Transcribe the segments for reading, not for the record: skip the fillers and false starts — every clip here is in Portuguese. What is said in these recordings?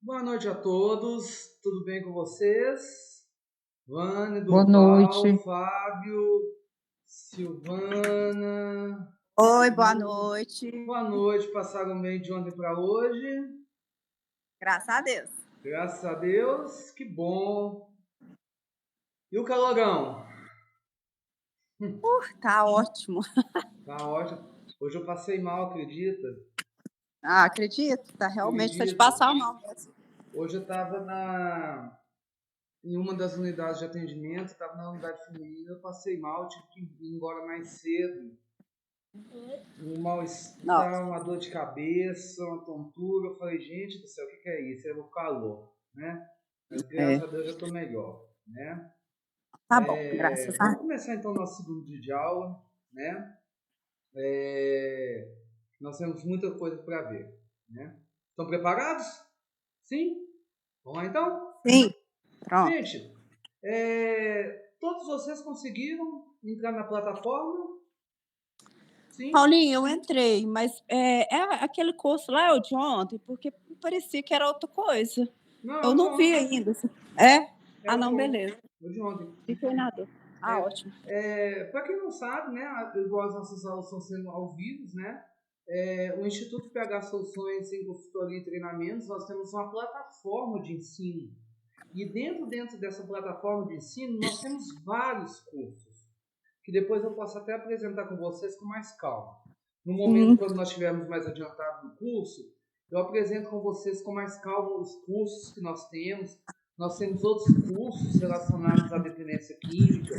Boa noite a todos, tudo bem com vocês? Vânia, Boa Durval, noite. Fábio, Silvana, Oi, boa Lu. noite. Boa noite, passaram bem de ontem para hoje? Graças a Deus. Graças a Deus, que bom. E o calorão? Tá ótimo. Tá ótimo. Hoje eu passei mal, acredita? Acredito, tá realmente tá de Acredita? passar mal mesmo. Hoje eu estava em uma das unidades de atendimento, estava na unidade feminina, eu passei mal, tive que ir embora mais cedo. Um mal-estar, uma dor de cabeça, uma tontura. Eu falei, gente do céu, o que é isso? É o calor, né? Mas graças a Deus já estou melhor, né? Tá bom, graças a Vamos Deus. começar então nosso segundo dia de aula, né? Nós temos muita coisa para ver, né? Estão preparados? Sim? Vamos lá então? Sim, pronto. Gente, todos vocês conseguiram entrar na plataforma? Sim? Paulinho, eu entrei, mas aquele curso lá é o de ontem, porque parecia que era outra coisa. Não, Eu é o de não vi ontem. ainda. É? É o de Não, ontem. beleza. O de ontem. Fiquei na dúvida. Ótimo. Para quem não sabe, né, igual as nossas aulas estão sendo ao vivo, né, o Instituto PH Soluções em Consultoria e Treinamentos, nós temos uma plataforma de ensino. E dentro dessa plataforma de ensino, nós temos vários cursos, que depois eu posso até apresentar com vocês com mais calma. No momento, quando nós estivermos mais adiantado no curso, eu apresento com vocês com mais calma os cursos que nós temos. Nós temos outros cursos relacionados à dependência química,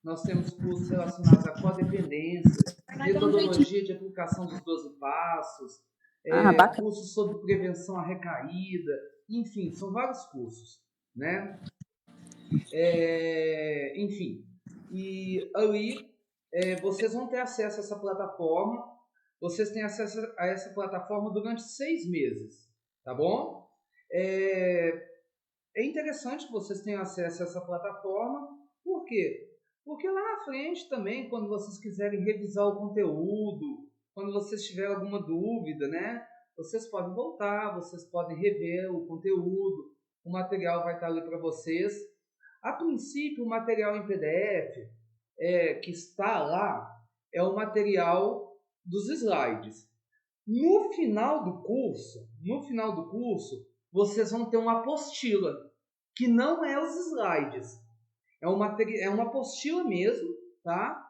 nós temos cursos relacionados à codependência, metodologia de aplicação dos 12 passos, cursos sobre prevenção à recaída, enfim, são vários cursos, né? Enfim, e ali vocês vão ter acesso a essa plataforma, vocês têm acesso a essa plataforma durante 6 meses, tá bom? É interessante que vocês tenham acesso a essa plataforma, por quê? Porque lá na frente também, quando vocês quiserem revisar o conteúdo, quando vocês tiverem alguma dúvida, né? Vocês podem voltar, vocês podem rever o conteúdo, o material vai estar ali para vocês. A princípio, o material em PDF que está lá é o material dos slides. No final do curso, vocês vão ter uma apostila, que não é os slides. É uma apostila mesmo, tá?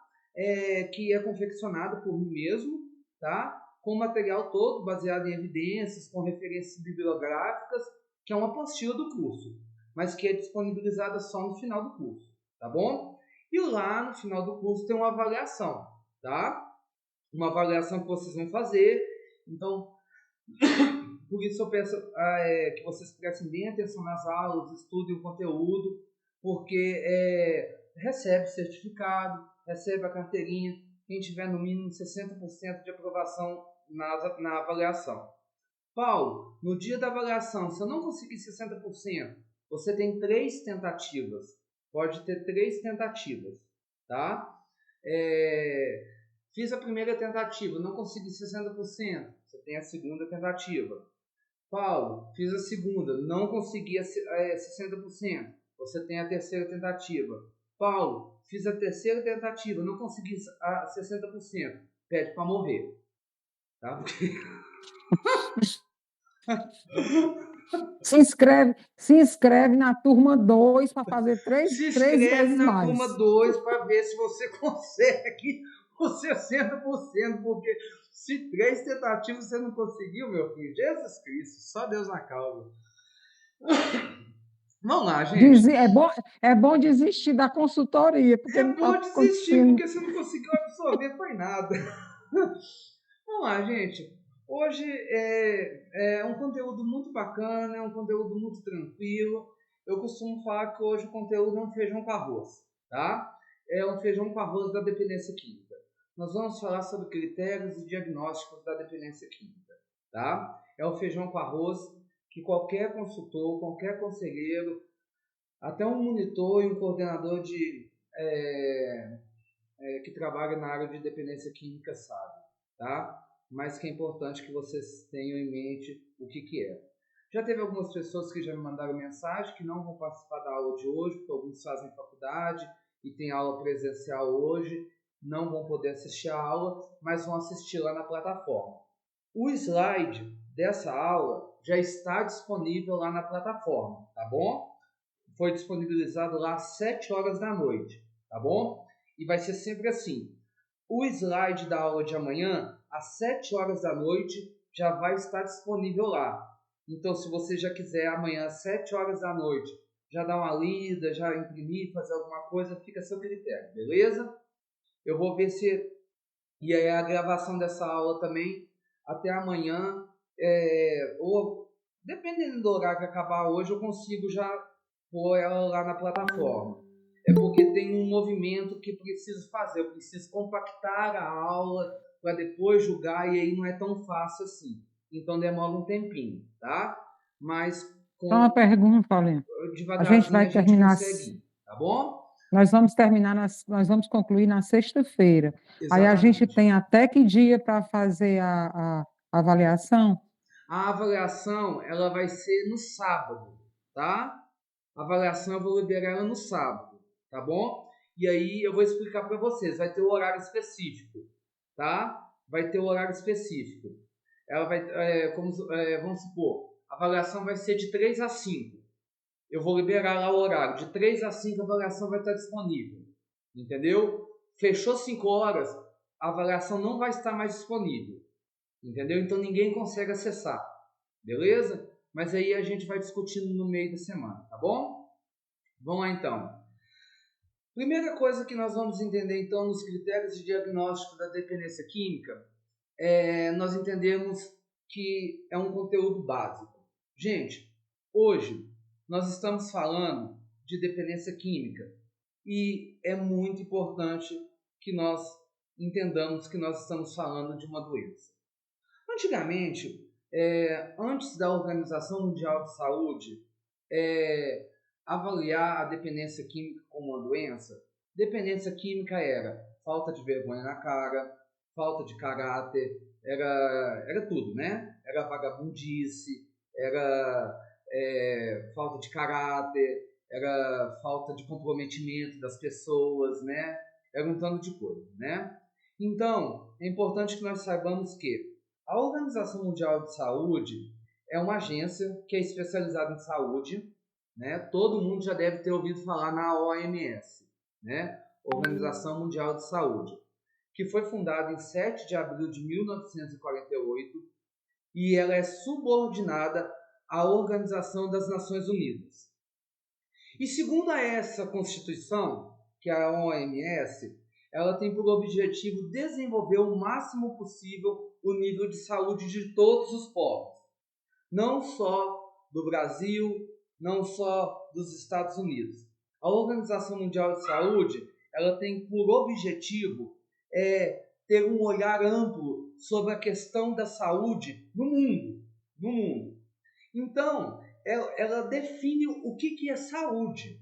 Que é confeccionada por mim mesmo, tá? Com o material todo baseado em evidências, com referências bibliográficas, que é uma apostila do curso, mas que é disponibilizada só no final do curso, tá bom? E lá no final do curso tem uma avaliação, tá? Uma avaliação que vocês vão fazer. Então, por isso eu peço que vocês prestem bem atenção nas aulas, estudem o conteúdo, porque recebe certificado, recebe a carteirinha, quem tiver no mínimo 60% de aprovação na avaliação. Paulo, no dia da avaliação, se eu não conseguir 60%, você tem 3 tentativas. Pode ter 3 tentativas, tá? Fiz a primeira tentativa, não consegui 60%, você tem a segunda tentativa. Paulo, fiz a segunda, não consegui 60%, você tem a terceira tentativa. Paulo, fiz a terceira tentativa, não consegui a 60%, pede para morrer. Tá? Porque... Se inscreve na turma 2 para fazer Se três inscreve vezes na mais. turma 2 para ver se você consegue os 60%, porque se 3 tentativas você não conseguiu, meu filho, Jesus Cristo, só Deus na causa. Vamos lá, gente. É bom desistir da consultoria, porque não está bom desistir, acontecendo. porque você não conseguiu absorver foi nada. Vamos lá, gente. Hoje é um conteúdo muito bacana, é um conteúdo muito tranquilo. Eu costumo falar que hoje o conteúdo é um feijão com arroz, tá? É um feijão com arroz da dependência química. Nós vamos falar sobre critérios e diagnósticos da dependência química, tá? É um feijão com arroz que qualquer consultor, qualquer conselheiro, até um monitor e um coordenador que trabalha na área de dependência química sabe, tá? Mas que é importante que vocês tenham em mente o que é. Já teve algumas pessoas que já me mandaram mensagem que não vão participar da aula de hoje, porque alguns fazem faculdade e tem aula presencial hoje, não vão poder assistir a aula, mas vão assistir lá na plataforma. O slide dessa aula já está disponível lá na plataforma, tá bom? Foi disponibilizado lá às 7 horas da noite, tá bom? E vai ser sempre assim. O slide da aula de amanhã, às 7 horas da noite, já vai estar disponível lá. Então, se você já quiser amanhã às 7 horas da noite, já dar uma lida, já imprimir, fazer alguma coisa, fica a seu critério, beleza? Eu vou ver se... E aí a gravação dessa aula também, até amanhã, ou dependendo do horário que acabar hoje, eu consigo já pôr ela lá na plataforma. É porque tem um movimento que preciso fazer, eu preciso compactar a aula para depois julgar, e aí não é tão fácil assim. Então demora um tempinho, tá? Mas Só uma pergunta, Paulinho. A gente devagarzinho vai a gente terminar, consegue ir, tá bom? nós vamos concluir na sexta-feira. Aí a gente Exatamente. tem até que dia para fazer a avaliação? A avaliação, ela vai ser no sábado, tá? A avaliação eu vou liberar ela no sábado, tá bom? E aí eu vou explicar para vocês, vai ter o horário específico, tá? Vai ter o horário específico. Ela vai, vamos supor, a avaliação vai ser de 3 a 5. Eu vou liberar lá o horário. De 3 a 5 a avaliação vai estar disponível. Entendeu? Fechou 5 horas, a avaliação não vai estar mais disponível. Entendeu? Então ninguém consegue acessar. Beleza? Mas aí a gente vai discutindo no meio da semana, tá bom? Vamos lá então. Primeira coisa que nós vamos entender então nos critérios de diagnóstico da dependência química nós entendemos que é um conteúdo básico. Gente, hoje nós estamos falando de dependência química e é muito importante que nós entendamos que nós estamos falando de uma doença. Antigamente, antes da Organização Mundial de Saúde avaliar a dependência química como uma doença, dependência química era falta de vergonha na cara, falta de caráter, era tudo, né? Era vagabundice, era falta de caráter, era falta de comprometimento das pessoas, né? Era um tanto de coisa, né? Então, é importante que nós saibamos que a Organização Mundial de Saúde é uma agência que é especializada em saúde, né? Todo mundo já deve ter ouvido falar na OMS, né? Organização Mundial de Saúde, que foi fundada em 7 de abril de 1948 e ela é subordinada à Organização das Nações Unidas. E segundo essa Constituição, que é a OMS, ela tem por objetivo desenvolver o máximo possível o nível de saúde de todos os povos, não só do Brasil, não só dos Estados Unidos. A Organização Mundial de Saúde, ela tem por objetivo ter um olhar amplo sobre a questão da saúde no mundo. Então, ela define o que é saúde.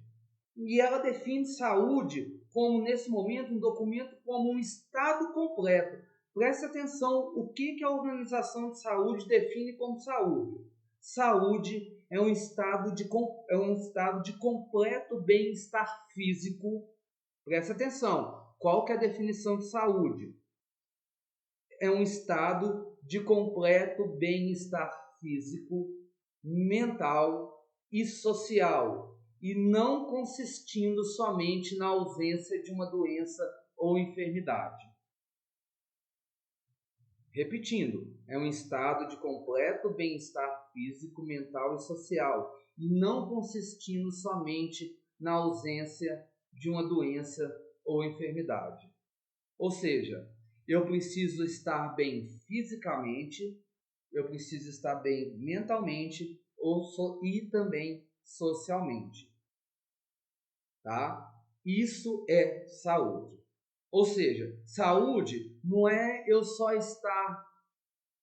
E ela define saúde como, nesse momento, um documento como um estado completo. Preste atenção o que a Organização de Saúde define como saúde. Saúde é um estado de completo bem-estar físico. Preste atenção. Qual que é a definição de saúde? É um estado de completo bem-estar físico, mental e social, e não consistindo somente na ausência de uma doença ou enfermidade. Repetindo, é um estado de completo bem-estar físico, mental e social, e não consistindo somente na ausência de uma doença ou enfermidade. Ou seja, eu preciso estar bem fisicamente, eu preciso estar bem mentalmente e também socialmente. Tá? Isso é saúde. Ou seja, saúde não é eu só estar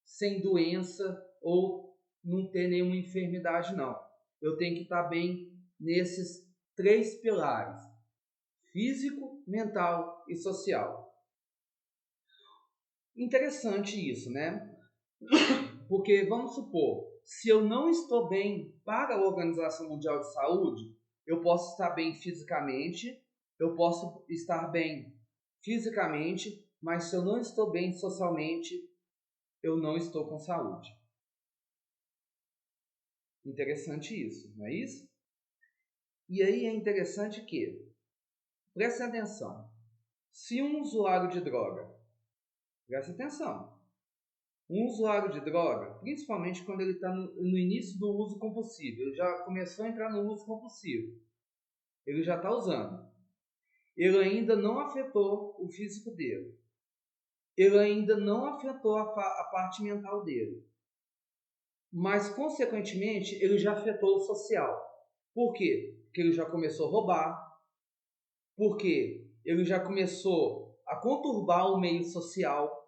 sem doença ou não ter nenhuma enfermidade, não. Eu tenho que estar bem nesses 3 pilares: físico, mental e social. Interessante isso, né? Porque, vamos supor, se eu não estou bem para a Organização Mundial de Saúde, eu posso estar bem fisicamente, eu posso estar bem fisicamente, mas se eu não estou bem socialmente, eu não estou com saúde. Interessante isso, não é isso? E aí é interessante que, prestem atenção, se um usuário de droga, presta atenção, um usuário de droga, principalmente quando ele está no início do uso compulsivo, ele já começou a entrar no uso compulsivo, ele já está usando, ele ainda não afetou o físico dele, ele ainda não afetou a parte mental dele, mas consequentemente ele já afetou o social. Por quê? Porque ele já começou a roubar, porque ele já começou a conturbar o meio social.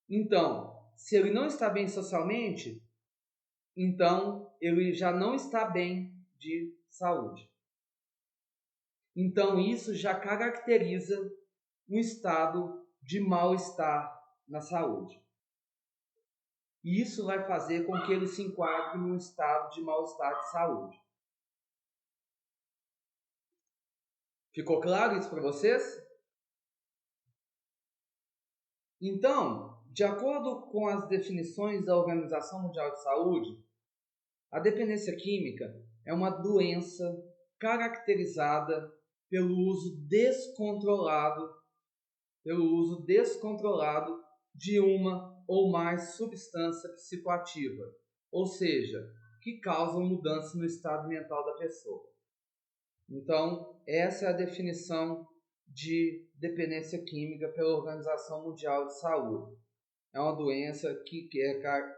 Então, se ele não está bem socialmente, então ele já não está bem de saúde. Então, isso já caracteriza um estado de mal-estar na saúde. E isso vai fazer com que ele se enquadre num estado de mal-estar de saúde. Ficou claro isso para vocês? Então, de acordo com as definições da Organização Mundial de Saúde, a dependência química é uma doença caracterizada pelo uso descontrolado de uma ou mais substância psicoativa, ou seja, que causam mudança no estado mental da pessoa. Então, essa é a definição de dependência química pela Organização Mundial de Saúde. É uma doença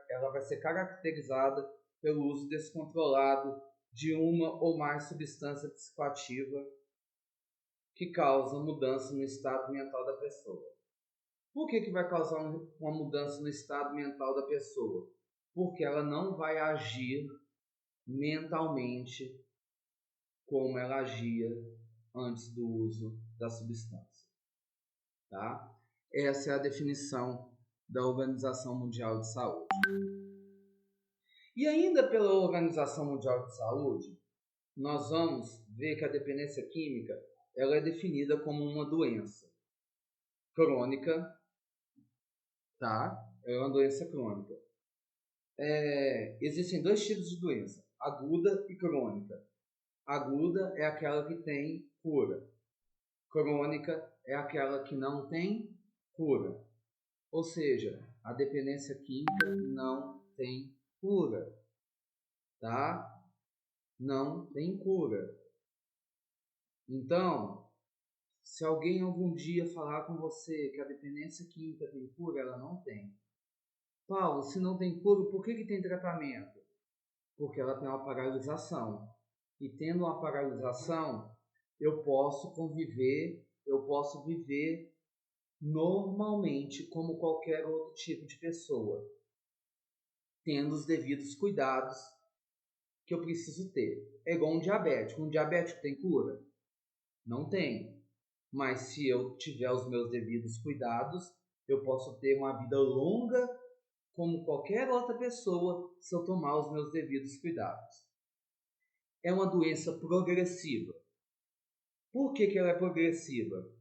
ela vai ser caracterizada pelo uso descontrolado de uma ou mais substância psicoativa que causa mudança no estado mental da pessoa. Por que vai causar uma mudança no estado mental da pessoa? Porque ela não vai agir mentalmente como ela agia antes do uso da substância. Tá? Essa é a definição da Organização Mundial de Saúde. E ainda pela Organização Mundial de Saúde, nós vamos ver que a dependência química ela é definida como uma doença crônica, tá? É uma doença crônica. Existem dois tipos de doença, aguda e crônica. Aguda é aquela que tem cura. Crônica é aquela que não tem cura. Ou seja, a dependência química não tem cura, tá? Não tem cura. Então, se alguém algum dia falar com você que a dependência química tem cura, ela não tem. Paulo, se não tem cura, por que tem tratamento? Porque ela tem uma paralisação. E tendo uma paralisação, eu posso viver normalmente como qualquer outro tipo de pessoa, tendo os devidos cuidados que eu preciso ter. É igual um diabético. Um diabético tem cura? Não tem. Mas se eu tiver os meus devidos cuidados, eu posso ter uma vida longa como qualquer outra pessoa se eu tomar os meus devidos cuidados. É uma doença progressiva. Por que ela é progressiva?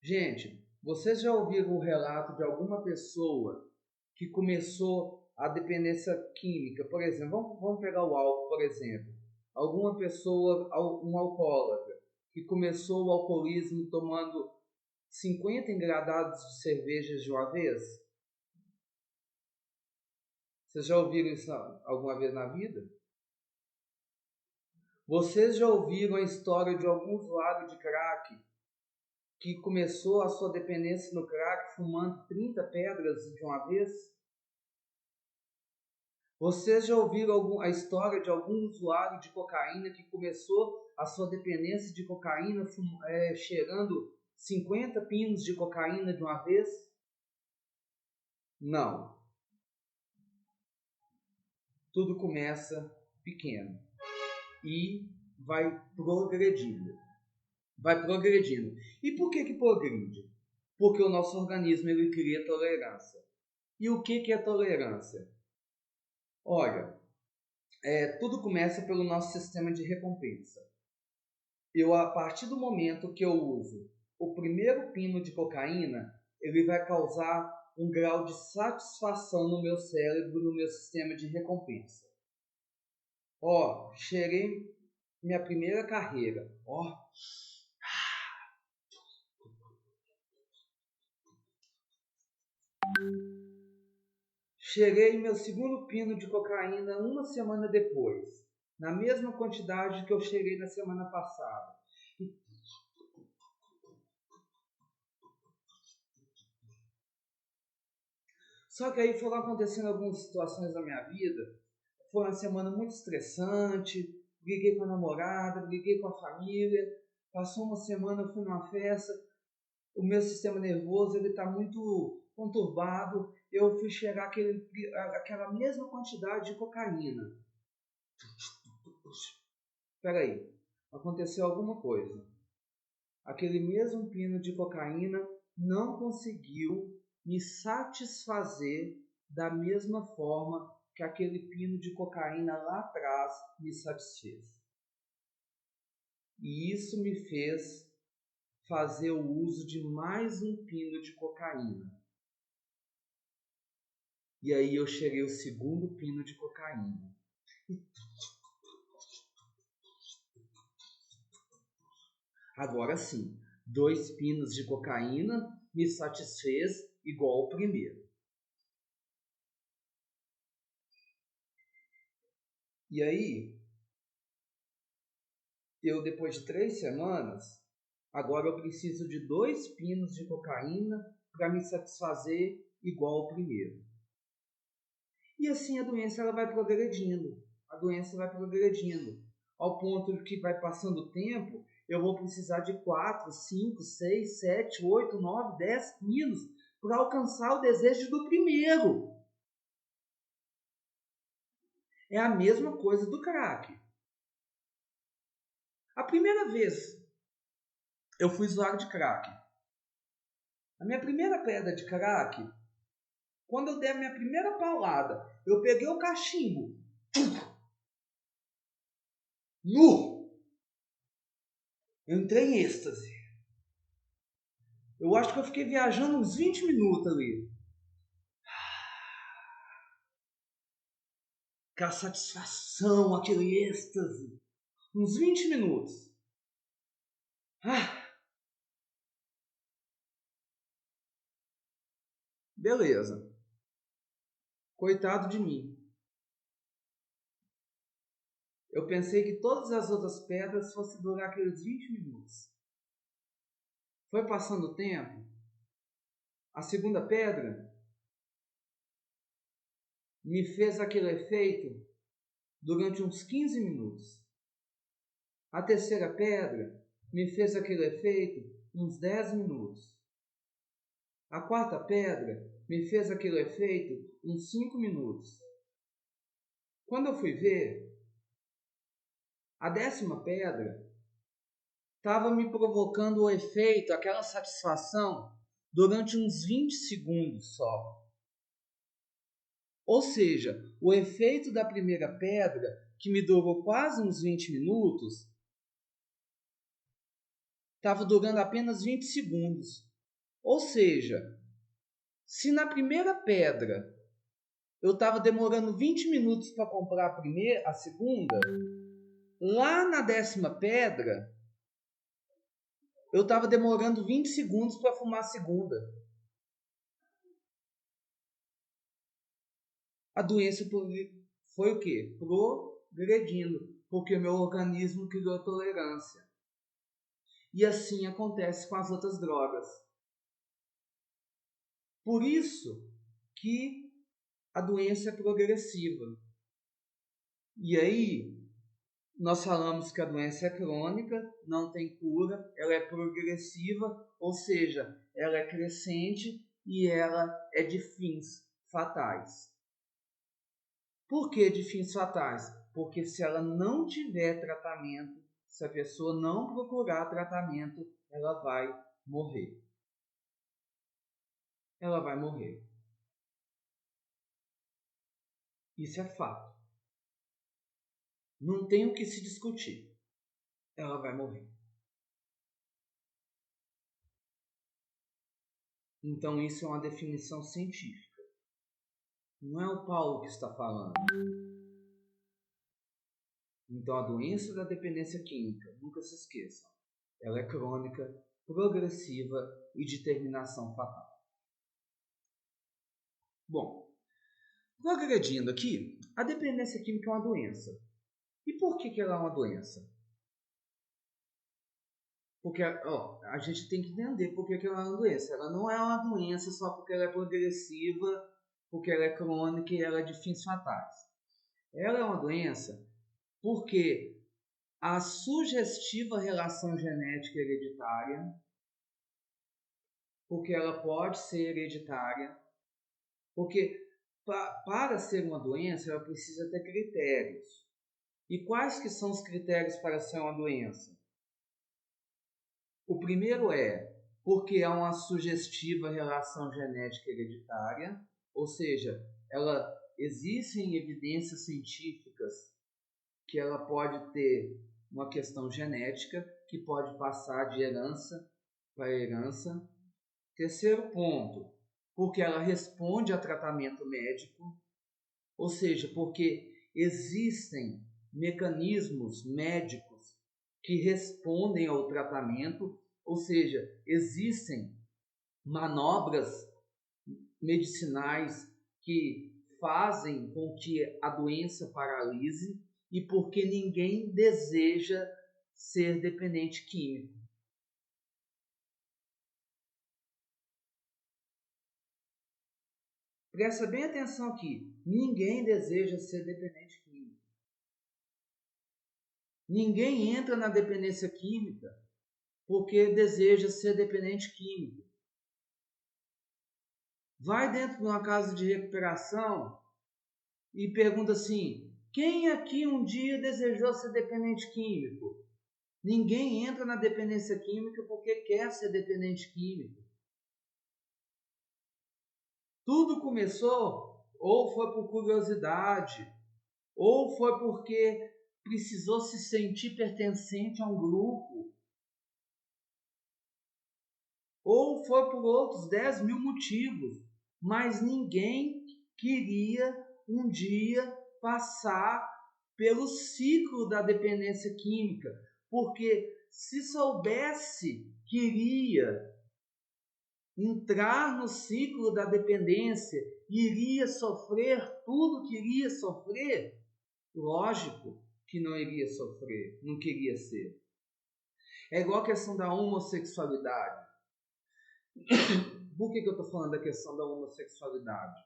Gente, vocês já ouviram o relato de alguma pessoa que começou a dependência química? Por exemplo, vamos pegar o álcool, por exemplo. Alguma pessoa, um alcoólatra, que começou o alcoolismo tomando 50 engradados de cervejas de uma vez? Vocês já ouviram isso alguma vez na vida? Vocês já ouviram a história de algum usuário de crack que começou a sua dependência no crack fumando 30 pedras de uma vez? Vocês já ouviram a história de algum usuário de cocaína que começou a sua dependência de cocaína cheirando 50 pinos de cocaína de uma vez? Não. Tudo começa pequeno e vai progredindo. E por que progride? Porque o nosso organismo ele cria tolerância. E o que é tolerância? Olha, tudo começa pelo nosso sistema de recompensa. A partir do momento que eu uso o primeiro pino de cocaína, ele vai causar um grau de satisfação no meu cérebro, no meu sistema de recompensa. Cheirei minha primeira carreira. Cheirei meu segundo pino de cocaína uma semana depois, na mesma quantidade que eu cheirei na semana passada. Só que aí foram acontecendo algumas situações na minha vida. Foi uma semana muito estressante, briguei com a namorada, briguei com a família. Passou uma semana, eu fui numa festa, o meu sistema nervoso está muito conturbado. Eu fui cheirar aquela mesma quantidade de cocaína. Espera aí, aconteceu alguma coisa. Aquele mesmo pino de cocaína não conseguiu me satisfazer da mesma forma que aquele pino de cocaína lá atrás me satisfez. E isso me fez fazer o uso de mais um pino de cocaína. E aí eu cheirei o segundo pino de cocaína. Agora sim, 2 pinos de cocaína me satisfez igual ao primeiro. E aí, depois de 3 semanas, agora eu preciso de 2 pinos de cocaína para me satisfazer igual ao primeiro. E assim a doença ela vai progredindo. A doença vai progredindo. Ao ponto que vai passando o tempo, eu vou precisar de 4, 5, 6, 7, 8, 9, 10 pinos para alcançar o desejo do primeiro. É a mesma coisa do crack. A primeira vez eu fui usuário de crack. A minha primeira pedra de crack, quando eu dei a minha primeira paulada, eu peguei o cachimbo. Eu entrei em êxtase. Eu acho que eu fiquei viajando uns 20 minutos ali. Aquela satisfação, aquele êxtase. Uns 20 minutos. Beleza. Coitado de mim. Eu pensei que todas as outras pedras fossem durar aqueles 20 minutos. Foi passando o tempo. A segunda pedra me fez aquele efeito durante uns 15 minutos. A terceira pedra me fez aquele efeito uns 10 minutos. A quarta pedra me fez aquele efeito uns 5 minutos. Quando eu fui ver, a 10ª pedra estava me provocando o efeito, aquela satisfação, durante uns 20 segundos só. Ou seja, o efeito da primeira pedra, que me durou quase uns 20 minutos, estava durando apenas 20 segundos. Ou seja, se na primeira pedra eu estava demorando 20 minutos para comprar a segunda, lá na 10ª pedra eu estava demorando 20 segundos para fumar a segunda. A doença foi o quê? Progredindo, porque o meu organismo criou tolerância. E assim acontece com as outras drogas. Por isso que a doença é progressiva. E aí, nós falamos que a doença é crônica, não tem cura, ela é progressiva, ou seja, ela é crescente e ela é de fins fatais. Por que de fins fatais? Porque se ela não tiver tratamento, se a pessoa não procurar tratamento, ela vai morrer. Ela vai morrer. Isso é fato. Não tem o que se discutir. Ela vai morrer. Então isso é uma definição científica. Não é o Paulo que está falando. Então a doença da dependência química, nunca se esqueçam, ela é crônica, progressiva e de terminação fatal. Bom, progredindo aqui, a dependência química é uma doença. E por que ela é uma doença? Porque a gente tem que entender por que ela é uma doença. Ela não é uma doença só porque ela é progressiva, porque ela é crônica e ela é de fins fatais. Ela é uma doença porque a sugestiva relação genética hereditária, porque ela pode ser hereditária, porque para ser uma doença ela precisa ter critérios. E quais que são os critérios para ser uma doença? O primeiro é porque há uma sugestiva relação genética hereditária, ou seja, existem evidências científicas que ela pode ter uma questão genética que pode passar de herança para herança. Terceiro ponto, porque ela responde a tratamento médico, ou seja, porque existem mecanismos médicos que respondem ao tratamento, ou seja, existem manobras medicinais que fazem com que a doença paralise e porque ninguém deseja ser dependente químico. Presta bem atenção aqui. Ninguém deseja ser dependente químico. Ninguém entra na dependência química porque deseja ser dependente químico. Vai dentro de uma casa de recuperação e pergunta assim: quem aqui um dia desejou ser dependente químico? Ninguém entra na dependência química porque quer ser dependente químico. Tudo começou ou foi por curiosidade, ou foi porque precisou se sentir pertencente a um grupo, ou foi por outros 10 mil motivos, mas ninguém queria um dia passar pelo ciclo da dependência química, porque se soubesse que iria entrar no ciclo da dependência, iria sofrer tudo que iria sofrer, lógico que não iria sofrer, não queria ser. É igual a questão da homossexualidade. Por que eu estou falando da questão da homossexualidade?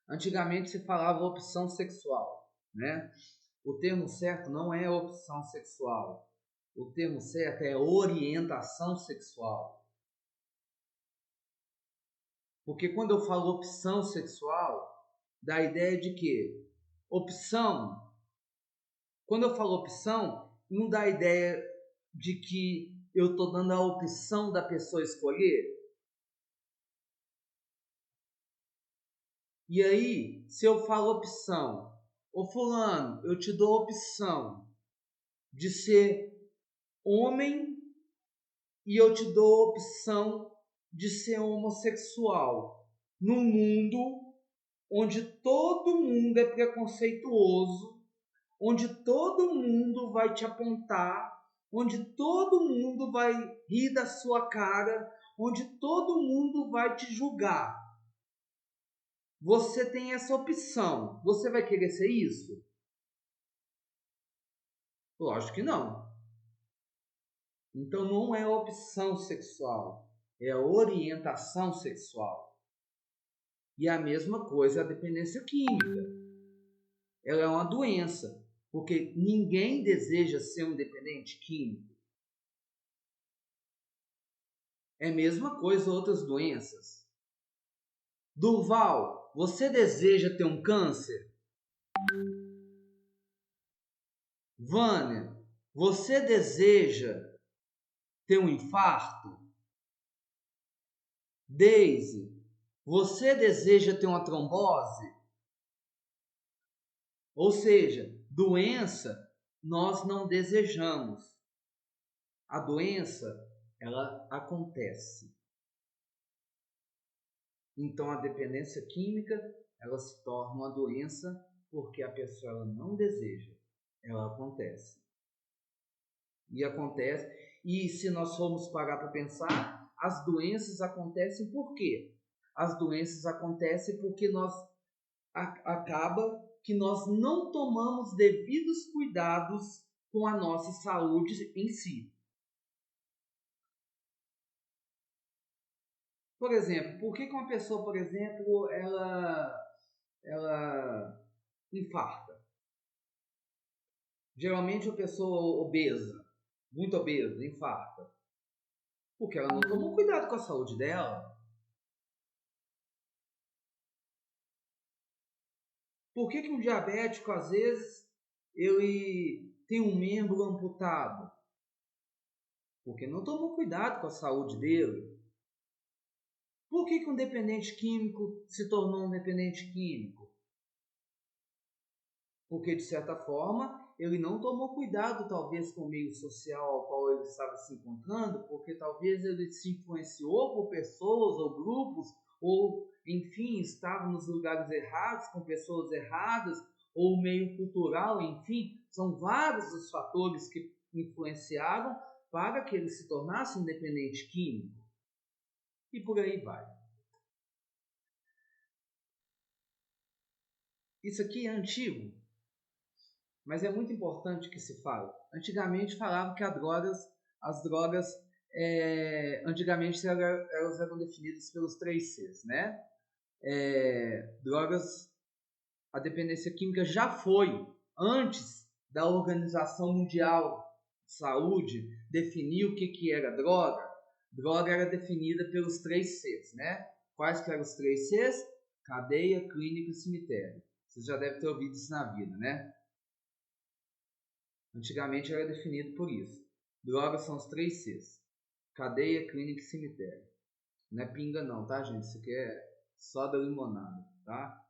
Antigamente se falava opção sexual, né? O termo certo não é opção sexual. O termo certo é orientação sexual. Porque quando eu falo opção sexual, dá a ideia de que opção, quando eu falo opção, não dá a ideia de que eu estou dando a opção da pessoa escolher. E aí, se eu falo opção, ô fulano, eu te dou a opção de ser homem e eu te dou a opção de ser homossexual. Num mundo onde todo mundo é preconceituoso, onde todo mundo vai te apontar, onde todo mundo vai rir da sua cara, onde todo mundo vai te julgar. Você tem essa opção. Você vai querer ser isso? Lógico que não. Então não é opção sexual, é orientação sexual. E a mesma coisa a dependência química. Ela é uma doença, porque ninguém deseja ser um dependente químico. É a mesma coisa outras doenças. Durval, você deseja ter um câncer? Vânia, você deseja ter um infarto? Daisy, você deseja ter uma trombose? Ou seja, doença nós não desejamos. A doença, ela acontece. Então, a dependência química, ela se torna uma doença porque a pessoa ela não deseja. Ela acontece. E acontece. E se nós formos parar para pensar, as doenças acontecem por quê? As doenças acontecem porque acaba que nós não tomamos devidos cuidados com a nossa saúde em si. Por exemplo, por que uma pessoa, por exemplo, ela infarta? Geralmente a pessoa obesa, muito obesa, infarta. Porque ela não tomou cuidado com a saúde dela. Por que um diabético, às vezes, ele tem um membro amputado? Porque não tomou cuidado com a saúde dele. Por que um dependente químico se tornou um dependente químico? Porque, de certa forma, ele não tomou cuidado, talvez, com o meio social ao qual ele estava se encontrando, porque talvez ele se influenciou por pessoas ou grupos, ou, enfim, estava nos lugares errados, com pessoas erradas, ou o meio cultural, enfim, são vários os fatores que influenciaram para que ele se tornasse um dependente químico. E por aí vai. Isso aqui é antigo, mas é muito importante que se fale. Antigamente falavam que as drogas antigamente elas eram definidas pelos 3 Cs, né? Drogas, a dependência química já foi, antes da Organização Mundial de Saúde definir o que era droga. Droga era definida pelos 3 Cs, né? Quais que eram os 3 Cs? Cadeia, clínica e cemitério. Vocês já devem ter ouvido isso na vida, né? Antigamente era definido por isso. Drogas são os 3 Cs. Cadeia, clínica e cemitério. Não é pinga não, tá, gente? Isso aqui é soda limonada, tá?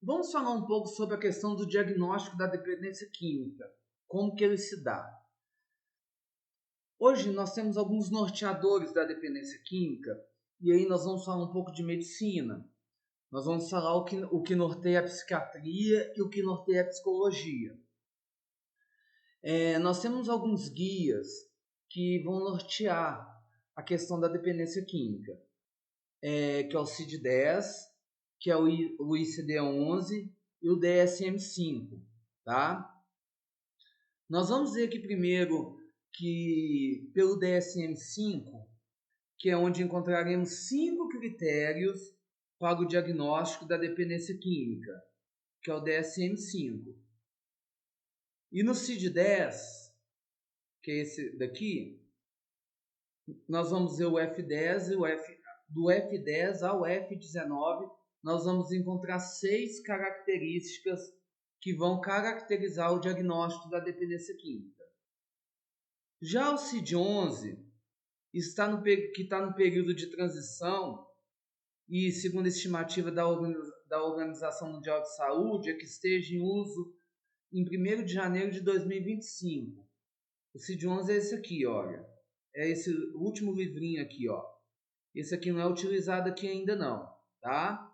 Vamos falar um pouco sobre a questão do diagnóstico da dependência química. Como que ele se dá? Hoje nós temos alguns norteadores da dependência química e aí nós vamos falar um pouco de medicina. Nós vamos falar o que norteia a psiquiatria e o que norteia a psicologia. Nós temos alguns guias que vão nortear a questão da dependência química, que é o CID-10, que é o ICD-11 e o DSM-5, tá? Nós vamos ver aqui primeiro que pelo DSM-5, que é onde encontraremos 5 critérios para o diagnóstico da dependência química, que é o DSM-5. E no CID-10, que é esse daqui, nós vamos ver o F10 e do F10 ao F19, nós vamos encontrar 6 características que vão caracterizar o diagnóstico da dependência química. Já o CID-11 que está no período de transição e, segundo a estimativa da Organização Mundial de Saúde, é que esteja em uso em 1º de janeiro de 2025. O CID-11 é esse aqui, olha. É esse último livrinho aqui, ó. Esse aqui não é utilizado aqui ainda não, tá?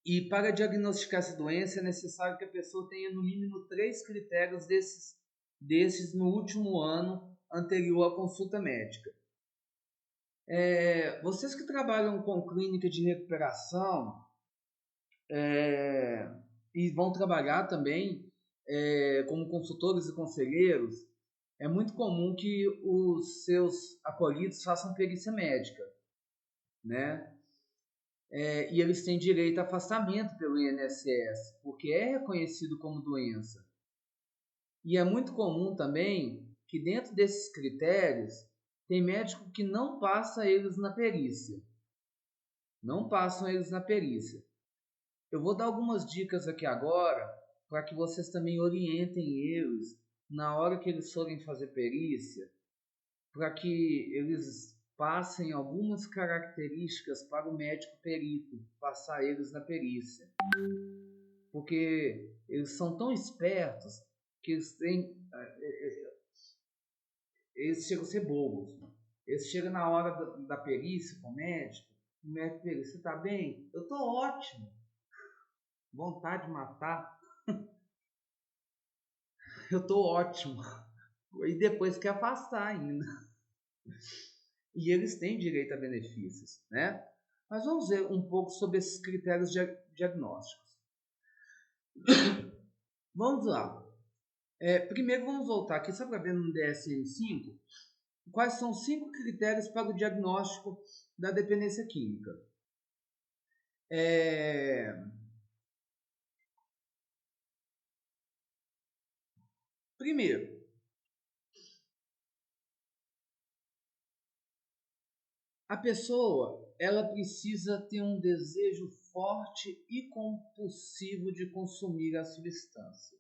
E para diagnosticar essa doença é necessário que a pessoa tenha no mínimo 3 critérios desses no último ano anterior à consulta médica. Vocês que trabalham com clínica de recuperação e vão trabalhar também como consultores e conselheiros, é muito comum que os seus acolhidos façam perícia médica, né? E eles têm direito a afastamento pelo INSS, porque é reconhecido como doença. E é muito comum também que dentro desses critérios tem médico que não passa eles na perícia. Não passam eles na perícia. Eu vou dar algumas dicas aqui agora para que vocês também orientem eles na hora que eles forem fazer perícia, para que eles passem algumas características para o médico perito, passar eles na perícia. Porque eles são tão espertos que eles chegam a ser bobos. Eles chegam na hora da perícia com o médico pergunta, você está bem? Eu estou ótimo. Vontade de matar. Eu estou ótimo. E depois quer afastar ainda. E eles têm direito a benefícios, né? Mas vamos ver um pouco sobre esses critérios diagnósticos. Vamos lá. Primeiro vamos voltar aqui só para ver no DSM-5 quais são os 5 critérios para o diagnóstico da dependência química. Primeiro, a pessoa ela precisa ter um desejo forte e compulsivo de consumir a substância.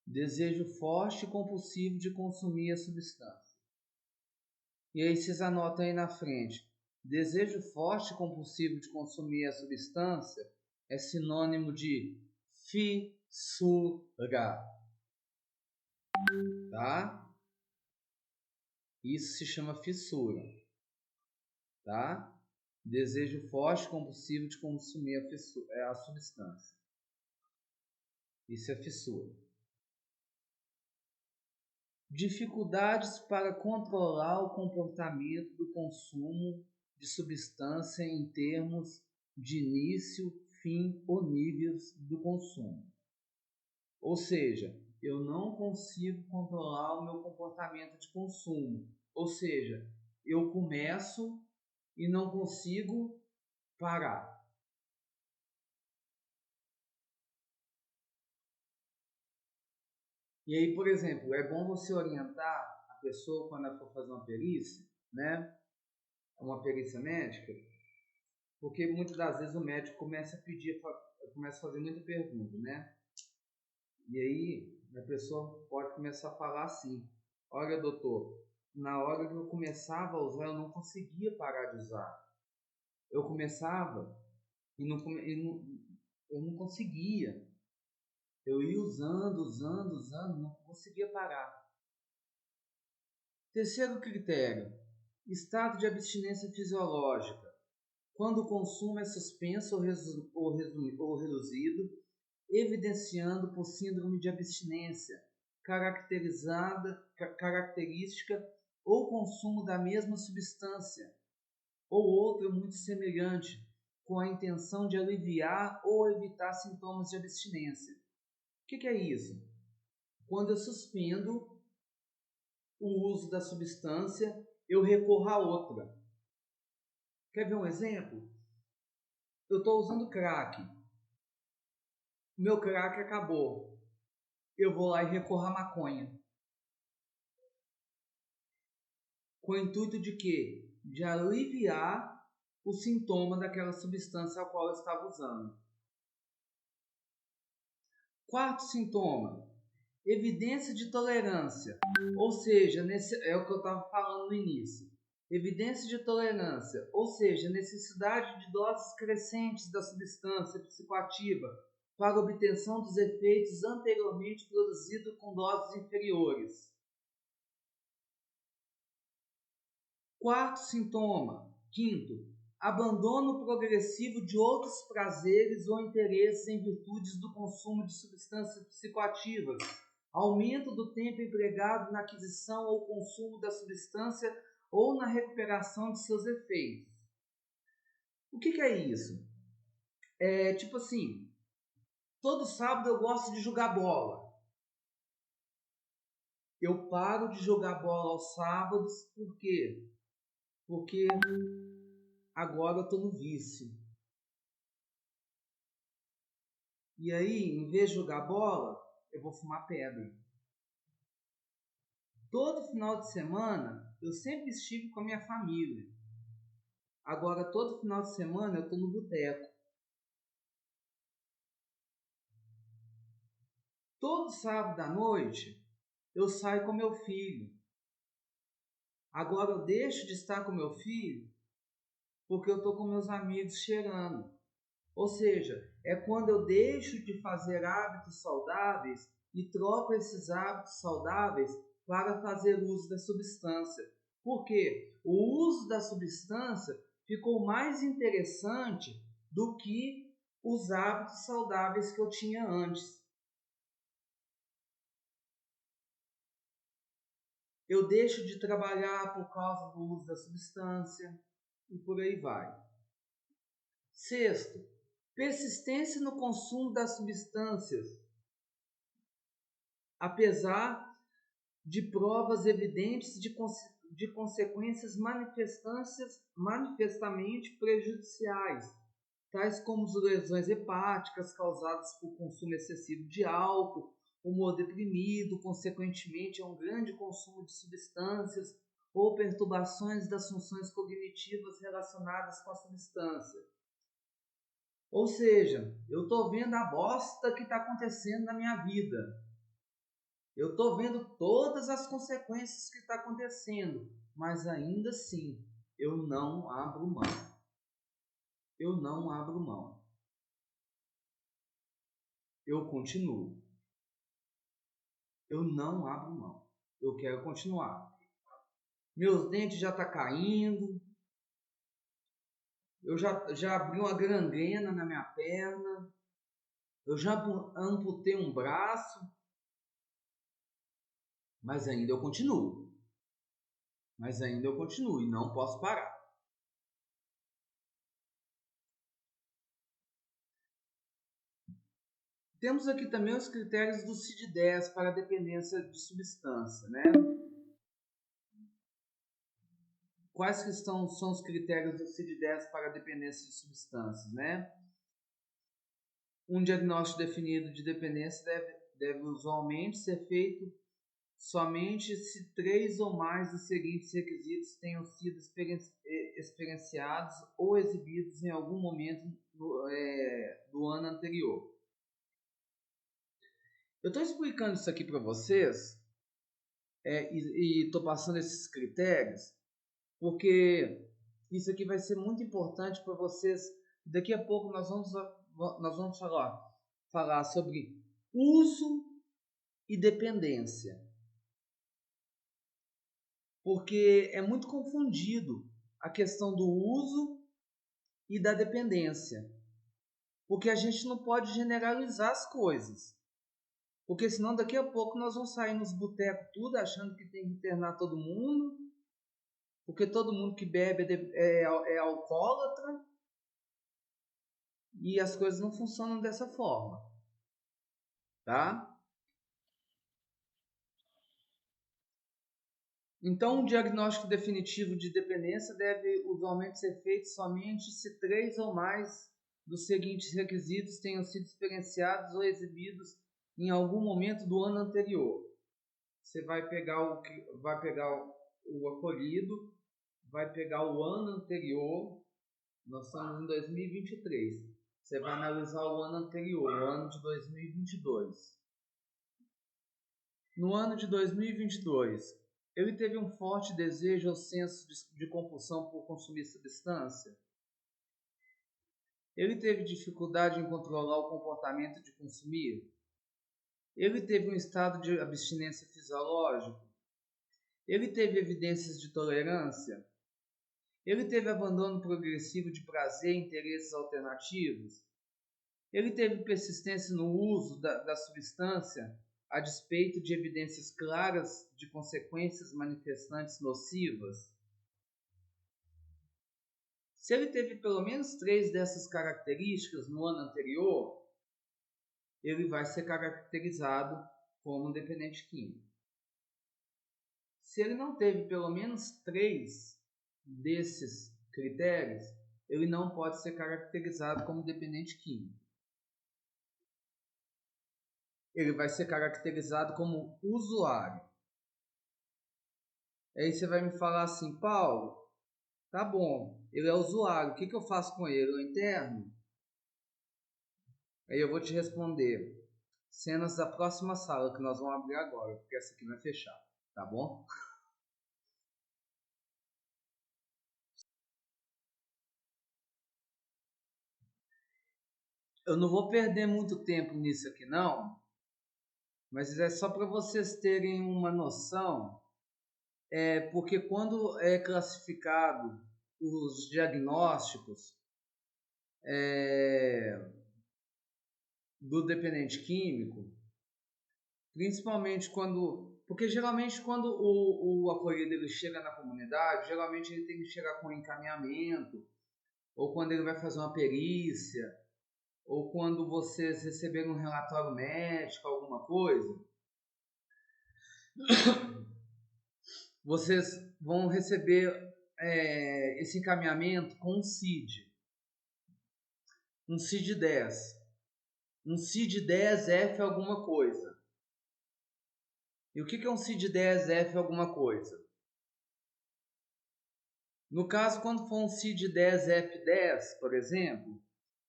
Desejo forte e compulsivo de consumir a substância. E aí vocês anotam aí na frente. Desejo forte e compulsivo de consumir a substância é sinônimo de fissura. Tá? Isso se chama fissura. Tá? Desejo forte e compulsivo de consumir a substância. Isso é fissura. Dificuldades para controlar o comportamento do consumo de substância em termos de início, fim ou níveis do consumo. Ou seja, eu não consigo controlar o meu comportamento de consumo. Ou seja, eu começo e não consigo parar. E aí, por exemplo, é bom você orientar a pessoa quando ela for fazer uma perícia, né? Uma perícia médica, porque muitas das vezes o médico começa a fazer muita pergunta, né? E aí a pessoa pode começar a falar assim: olha, doutor, na hora que eu começava a usar, eu não conseguia parar de usar. Eu começava e eu não conseguia. Eu ia usando, não conseguia parar. Terceiro critério: estado de abstinência fisiológica. Quando o consumo é suspenso ou reduzido, evidenciando por síndrome de abstinência, característica ou consumo da mesma substância ou outra muito semelhante, com a intenção de aliviar ou evitar sintomas de abstinência. O que é isso? Quando eu suspendo o uso da substância, eu recorro a outra. Quer ver um exemplo? Eu estou usando crack. Meu crack acabou. Eu vou lá e recorro à maconha. Com o intuito de quê? De aliviar o sintoma daquela substância a qual eu estava usando. Quarto sintoma: evidência de tolerância. Ou seja, é o que eu estava falando no início. Evidência de tolerância, ou seja, necessidade de doses crescentes da substância psicoativa para obtenção dos efeitos anteriormente produzidos com doses inferiores. Quarto sintoma. Quinto, abandono progressivo de outros prazeres ou interesses em virtude do consumo de substâncias psicoativas. Aumento do tempo empregado na aquisição ou consumo da substância ou na recuperação de seus efeitos. O que é isso? É tipo assim, todo sábado eu gosto de jogar bola. Eu paro de jogar bola aos sábados, por quê? Porque agora eu estou no vício. E aí, em vez de jogar bola, eu vou fumar pedra. Todo final de semana, eu sempre estive com a minha família. Agora, todo final de semana, eu estou no boteco. Todo sábado à noite eu saio com meu filho. Agora eu deixo de estar com meu filho porque eu estou com meus amigos cheirando. Ou seja, é quando eu deixo de fazer hábitos saudáveis e troco esses hábitos saudáveis para fazer uso da substância. Por quê? O uso da substância ficou mais interessante do que os hábitos saudáveis que eu tinha antes. Eu deixo de trabalhar por causa do uso da substância e por aí vai. Sexto, persistência no consumo das substâncias, apesar de provas evidentes de consequências manifestamente prejudiciais, tais como as lesões hepáticas causadas por consumo excessivo de álcool, humor deprimido, consequentemente a um grande consumo de substâncias ou perturbações das funções cognitivas relacionadas com a substância. Ou seja, eu estou vendo a bosta que está acontecendo na minha vida. Eu estou vendo todas as consequências que está acontecendo, mas ainda assim, eu não abro mão. Eu não abro mão. Eu continuo. Eu não abro mão. Eu quero continuar. Meus dentes já estão caindo. Eu já abri uma gangrena na minha perna. Eu já amputei um braço. Mas ainda eu continuo. Mas ainda eu continuo e não posso parar. Temos aqui também os critérios do CID-10 para a dependência de substância, né? Quais que são os critérios do CID-10 para a dependência de substâncias, né? Um diagnóstico definido de dependência deve usualmente ser feito somente se 3 ou mais dos seguintes requisitos tenham sido experienciados ou exibidos em algum momento do ano anterior. Eu estou explicando isso aqui para vocês e estou passando esses critérios porque isso aqui vai ser muito importante para vocês. Daqui a pouco nós vamos falar sobre uso e dependência. Porque é muito confundido a questão do uso e da dependência. Porque a gente não pode generalizar as coisas. Porque senão daqui a pouco nós vamos sair nos botecos tudo achando que tem que internar todo mundo. Porque todo mundo que bebe é alcoólatra. E as coisas não funcionam dessa forma. Tá? Então, um diagnóstico definitivo de dependência deve usualmente ser feito somente se 3 ou mais dos seguintes requisitos tenham sido experienciados ou exibidos em algum momento do ano anterior. Você vai pegar o acolhido, vai pegar o ano anterior, nós estamos em 2023. Você vai analisar o ano anterior, o ano de 2022. No ano de 2022, ele teve um forte desejo ou senso de compulsão por consumir substância. Ele teve dificuldade em controlar o comportamento de consumir. Ele teve um estado de abstinência fisiológico. Ele teve evidências de tolerância. Ele teve abandono progressivo de prazer e interesses alternativos. Ele teve persistência no uso da substância, a despeito de evidências claras de consequências manifestantes nocivas. Se ele teve pelo menos 3 dessas características no ano anterior, ele vai ser caracterizado como um dependente químico. Se ele não teve pelo menos 3 desses critérios, ele não pode ser caracterizado como dependente químico. Ele vai ser caracterizado como usuário. Aí você vai me falar assim, Paulo, tá bom, ele é usuário, o que eu faço com ele? Eu interno? Aí eu vou te responder, cenas da próxima sala que nós vamos abrir agora, porque essa aqui vai fechar, tá bom? Eu não vou perder muito tempo nisso aqui não, mas é só para vocês terem uma noção, porque quando é classificado os diagnósticos do dependente químico, principalmente porque geralmente quando o acolhido ele chega na comunidade, geralmente ele tem que chegar com encaminhamento, ou quando ele vai fazer uma perícia, ou quando vocês receberem um relatório médico, alguma coisa, vocês vão receber esse encaminhamento com um CID. Um CID-10. Um CID-10F alguma coisa. E o que é um CID-10F alguma coisa? No caso, quando for um CID-10F10, por exemplo,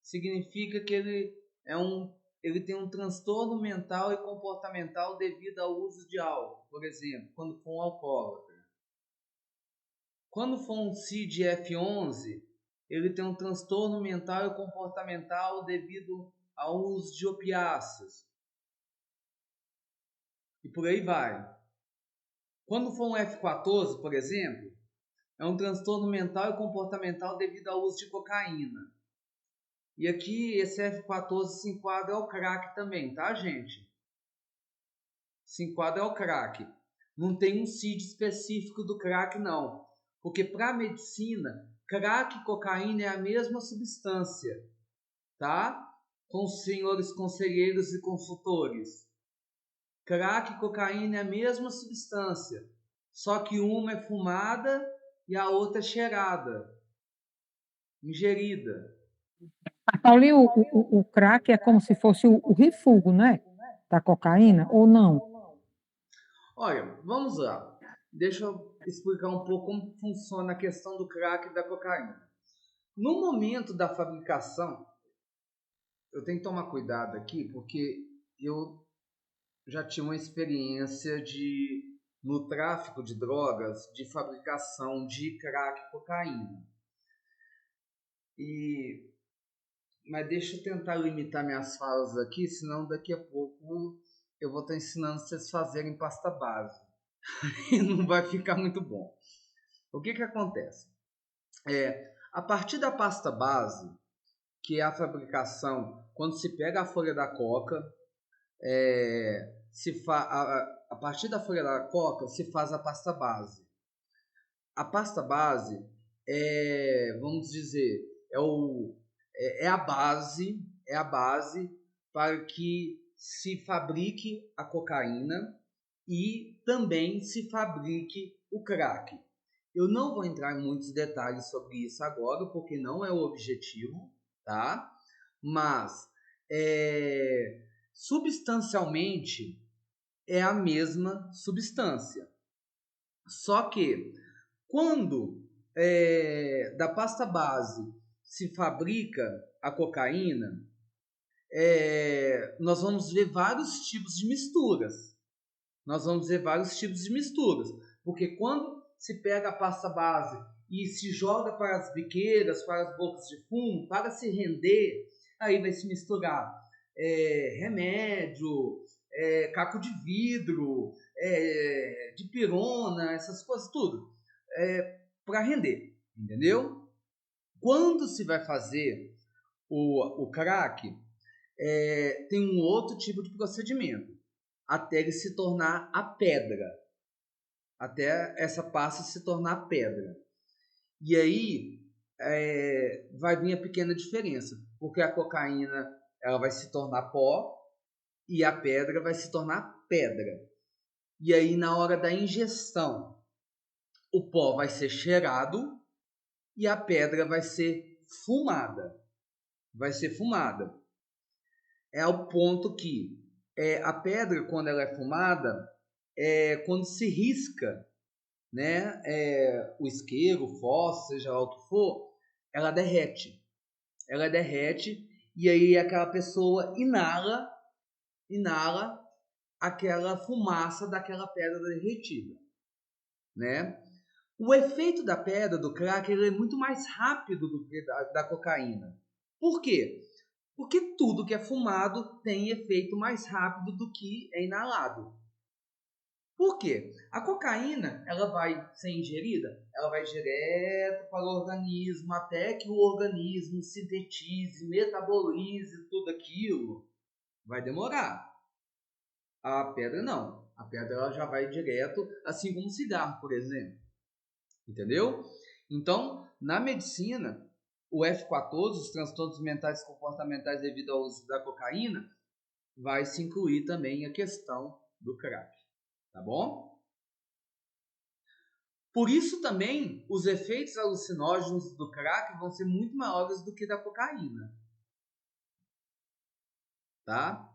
significa que ele tem um transtorno mental e comportamental devido ao uso de álcool, por exemplo, quando for um alcoólatra. Quando for um CID-F11, ele tem um transtorno mental e comportamental devido ao uso de opiáceos. E por aí vai. Quando for um F14, por exemplo, é um transtorno mental e comportamental devido ao uso de cocaína. E aqui esse F14 se enquadra ao crack também, tá, gente? Se enquadra ao crack. Não tem um CID específico do crack, não. Porque para a medicina, crack e cocaína é a mesma substância, tá? Com os senhores conselheiros e consultores. Crack e cocaína é a mesma substância, só que uma é fumada e a outra é cheirada, ingerida. Paulinho, o crack é como se fosse o refúgio, né? Da cocaína, ou não? Olha, vamos lá. Deixa eu explicar um pouco como funciona a questão do crack e da cocaína. No momento da fabricação, eu tenho que tomar cuidado aqui, porque eu já tinha uma experiência no tráfico de drogas, de fabricação de crack e cocaína. Mas deixa eu tentar limitar minhas falas aqui, senão daqui a pouco eu vou estar ensinando vocês a fazerem pasta base. E não vai ficar muito bom. O que acontece? A partir da pasta base, que é a fabricação, quando se pega a folha da coca, a partir da folha da coca se faz a pasta base. A pasta base vamos dizer, é a base para que se fabrique a cocaína e também se fabrique o crack. Eu não vou entrar em muitos detalhes sobre isso agora, porque não é o objetivo, tá? Mas substancialmente é a mesma substância. Só que quando da pasta base se fabrica a cocaína, nós vamos ver vários tipos de misturas. Porque quando se pega a pasta base e se joga para as biqueiras, para as bocas de fumo, para se render, aí vai se misturar remédio, caco de vidro, dipirona, essas coisas tudo, para render, entendeu? Quando se vai fazer o crack, tem um outro tipo de procedimento, até ele se tornar a pedra, até essa pasta se tornar pedra. E aí vai vir a pequena diferença, porque a cocaína ela vai se tornar pó e a pedra vai se tornar pedra. E aí na hora da ingestão, o pó vai ser cheirado e a pedra vai ser fumada. É ao ponto que a pedra, quando ela é fumada, quando se risca, né, o isqueiro, o fósforo, seja lá o que for, ela derrete. E aí aquela pessoa inala inala aquela fumaça daquela pedra derretida, né? O efeito da pedra, do crack, ele é muito mais rápido do que da cocaína. Por quê? Porque tudo que é fumado tem efeito mais rápido do que é inalado. Por quê? A cocaína, ela vai ser ingerida, ela vai direto para o organismo, até que o organismo sintetize, metabolize tudo aquilo. Vai demorar. A pedra não. A pedra ela já vai direto, assim como o cigarro, por exemplo. Entendeu? Então, na medicina, o F14, os transtornos mentais e comportamentais devido ao uso da cocaína, vai se incluir também a questão do crack. Tá bom? Por isso também, os efeitos alucinógenos do crack vão ser muito maiores do que da cocaína. Tá?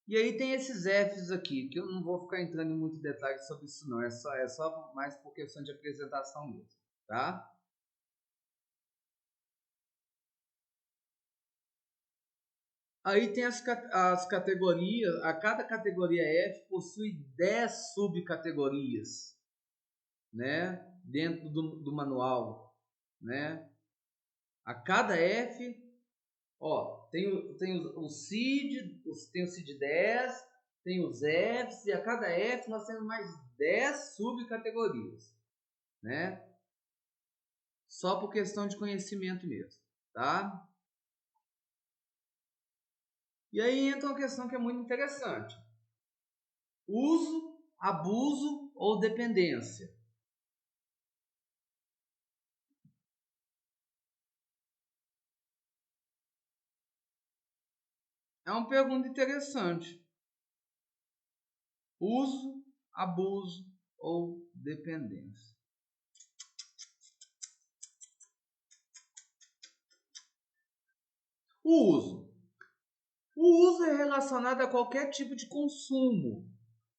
E aí tem esses Fs aqui, que eu não vou ficar entrando em muito detalhe sobre isso não, é só mais por questão de apresentação mesmo, tá? Aí tem as categorias, a cada categoria F possui 10 subcategorias, né? Dentro do manual, né? A cada F, ó, tem o CID, tem o CID-10, tem os Fs, e a cada F nós temos mais 10 subcategorias, né? Só por questão de conhecimento mesmo, tá? E aí entra uma questão que é muito interessante. Uso, abuso ou dependência. É uma pergunta interessante. Uso, abuso ou dependência. O uso. O uso é relacionado a qualquer tipo de consumo,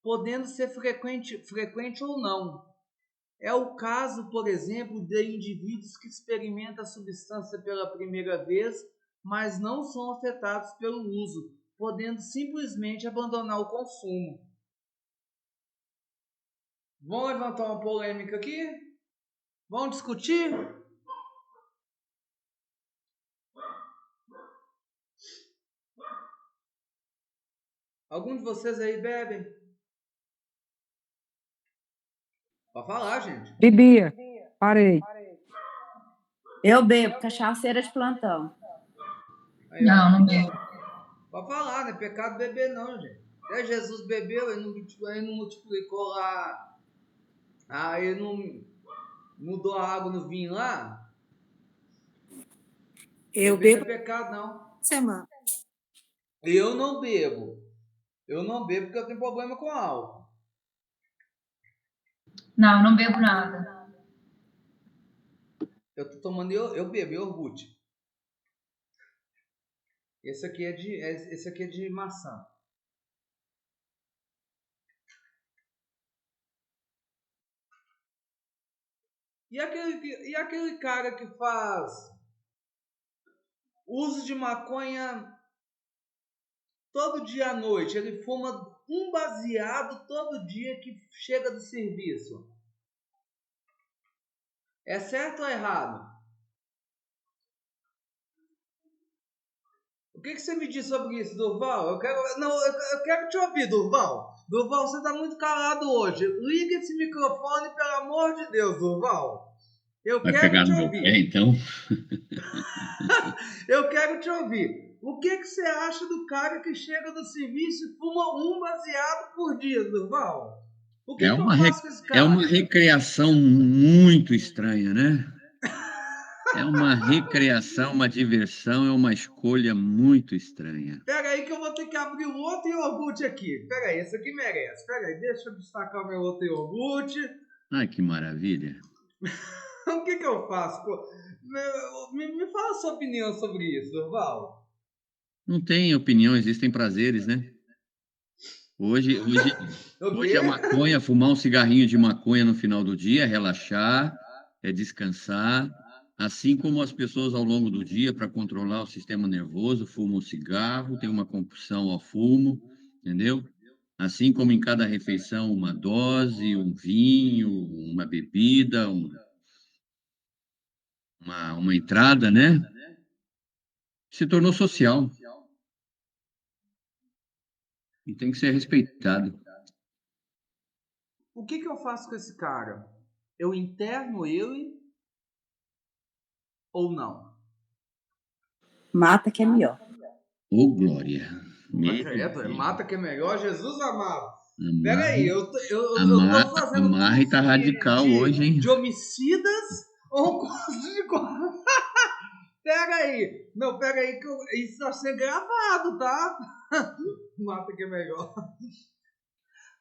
podendo ser frequente ou não. É o caso, por exemplo, de indivíduos que experimentam a substância pela primeira vez, mas não são afetados pelo uso, podendo simplesmente abandonar o consumo. Vamos levantar uma polêmica aqui? Vamos discutir? Algum de vocês aí bebem? Pode falar, gente. Bebia. Parei. Eu bebo, cachaceira de plantão. Aí, Não bebo. Pode falar, não é pecado beber não, gente. Até Jesus bebeu, ele não multiplicou lá. Ele não mudou a água no vinho lá. Eu beber bebo. Não é pecado não. Semana. Eu não bebo. Eu não bebo porque eu tenho problema com álcool. Não bebo nada. Eu tô tomando, eu bebo iogurte. Esse aqui é de maçã. E aquele cara que faz uso de maconha todo dia à noite, ele fuma um baseado todo dia que chega do serviço. É certo ou errado? O que você me diz sobre isso, Durval? Eu quero te ouvir, Durval. Durval, você está muito calado hoje. Liga esse microfone, pelo amor de Deus, Durval. Vai pegar no meu pé, então? Eu quero te ouvir. O que você acha do cara que chega do serviço e fuma um baseado por dia, Durval? O que eu faço com esse cara? É uma recreação muito estranha, né? É uma recreação, uma diversão, é uma escolha muito estranha. Pera aí que eu vou ter que abrir o outro iogurte aqui. Pera aí, esse aqui merece. Pera aí, deixa eu destacar o meu outro iogurte. Ai, que maravilha. O que eu faço? Pô? Me fala a sua opinião sobre isso, Durval. Não tem opinião, existem prazeres, né? Hoje a maconha, fumar um cigarrinho de maconha no final do dia, é relaxar, é descansar, Assim como as pessoas ao longo do dia, para controlar o sistema nervoso, fumam cigarro, tem uma compulsão ao fumo, entendeu? Assim como em cada refeição uma dose, um vinho, uma bebida, uma entrada, né? Se tornou social e tem que ser respeitado. O que eu faço com esse cara? Eu interno ele ou não? Mata que é melhor. Ô, Glória! Mas Meu credo, Deus! mata que é melhor, Jesus amado. Pera Amarre, aí, eu tô fazendo amarre tá curso radical hoje, hein? de homicidas ou curso de... Pera aí, não, pera aí, que isso tá sendo gravado, tá? Mata que é melhor.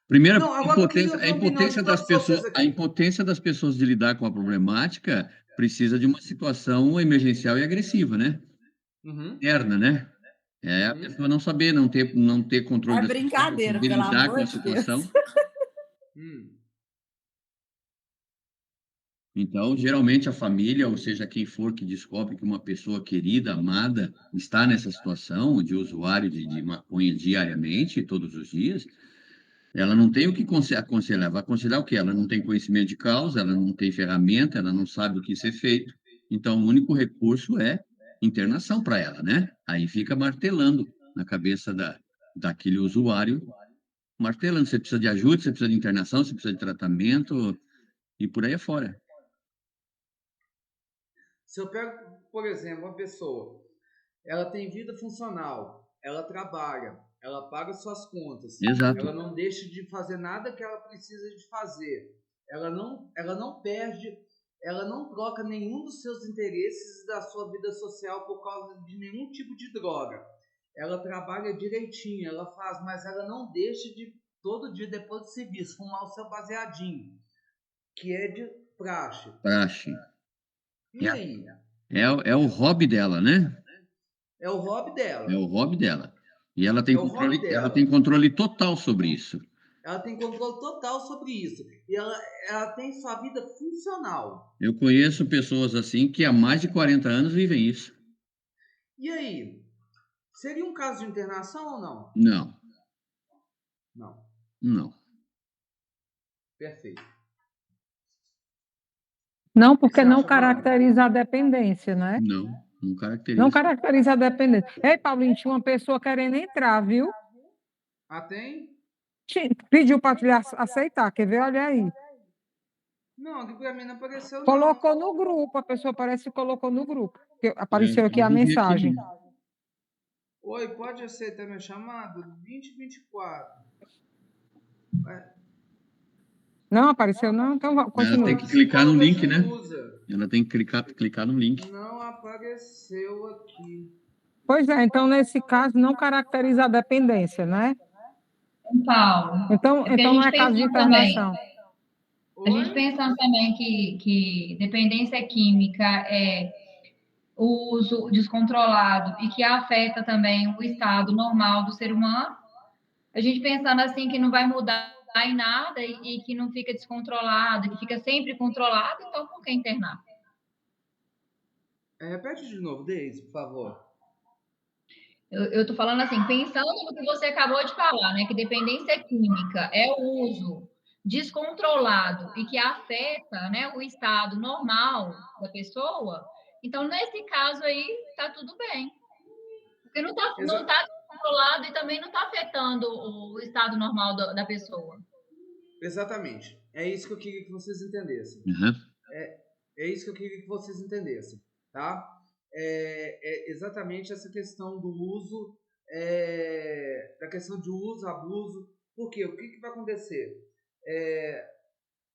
Primeiro, Não, agora eu queria ouvir a a opinião de impotência das todos vocês pessoas, a aqui. impotência das pessoas de lidar com a problemática precisa de uma situação emergencial e agressiva, né? Uhum, Interna, né? É a uhum, pessoa não saber, não ter controle É da situação, não brincadeira, saber pelo lidar com amor a de Deus. situação. hum. Então, geralmente a família, ou seja, quem for que descobre que uma pessoa querida, amada, está nessa situação de usuário de maconha diariamente, todos os dias, ela não tem o que aconselhar. Vai aconselhar o quê? Ela não tem conhecimento de causa, ela não tem ferramenta, ela não sabe o que ser feito. Então, o único recurso é internação para ela, né? Aí fica martelando na cabeça daquele usuário, martelando. Você precisa de ajuda, você precisa de internação, você precisa de tratamento e por aí afora. Se eu pego, por exemplo, uma pessoa, ela tem vida funcional, ela trabalha, ela paga suas contas, Exato. ela não deixa de fazer nada que ela precisa de fazer, ela não perde, ela não troca nenhum dos seus interesses da sua vida social por causa de nenhum tipo de droga. Ela trabalha direitinho, ela faz, mas ela não deixa de todo dia depois do serviço fumar o seu baseadinho, que é de praxe. Praxe. E aí? É o hobby dela, né? É o hobby É dela. o hobby dela. E É o hobby ela tem dela. controle total sobre isso. Ela tem controle total sobre isso. E ela tem sua vida funcional. Eu conheço pessoas assim que há mais de 40 anos vivem isso. E aí? Seria um caso de internação ou não? Não, Não. não. Perfeito. Não, O que porque você não acha, Amanda? caracteriza a dependência, né? Não Não caracteriza. caracteriza a dependência. Ei, Paulinho, tinha uma pessoa querendo entrar, viu? Ah, tem? Pediu para te aceitar, quer ver? Olha aí. Não, aqui pra mim não apareceu, não. Colocou no grupo, a pessoa parece que colocou no grupo. Apareceu aqui Eu a não vi aqui, mensagem. não. Oi, pode aceitar minha chamada? 2024. Não apareceu, não? Então Ela tem continue. que clicar no Psicóloga link, né? Jerusa. Ela tem que clicar no link. Não apareceu aqui. Pois é, então nesse caso não caracteriza a dependência, né? Paulo, Então, é porque a então não gente é caso de pensando também, internação. a gente Oi? pensando também que dependência química é o uso descontrolado e que afeta também o estado normal do ser humano, a gente pensando assim que não vai mudar em nada e que não fica descontrolado, que fica sempre controlado, então por que internar? Repete de novo, Deise, por favor. Eu tô falando assim, pensando no que você acabou de falar, né? Que dependência química é o uso descontrolado e que afeta, né, o estado normal da pessoa. Então, nesse caso aí, tá tudo bem. Porque não tá descontrolado e também não tá afetando o estado normal da pessoa. Exatamente. É isso que eu queria que vocês entendessem. Uhum. É isso que eu queria que vocês entendessem, tá? É exatamente essa questão do uso, da questão de uso, abuso. Por quê? O que vai acontecer?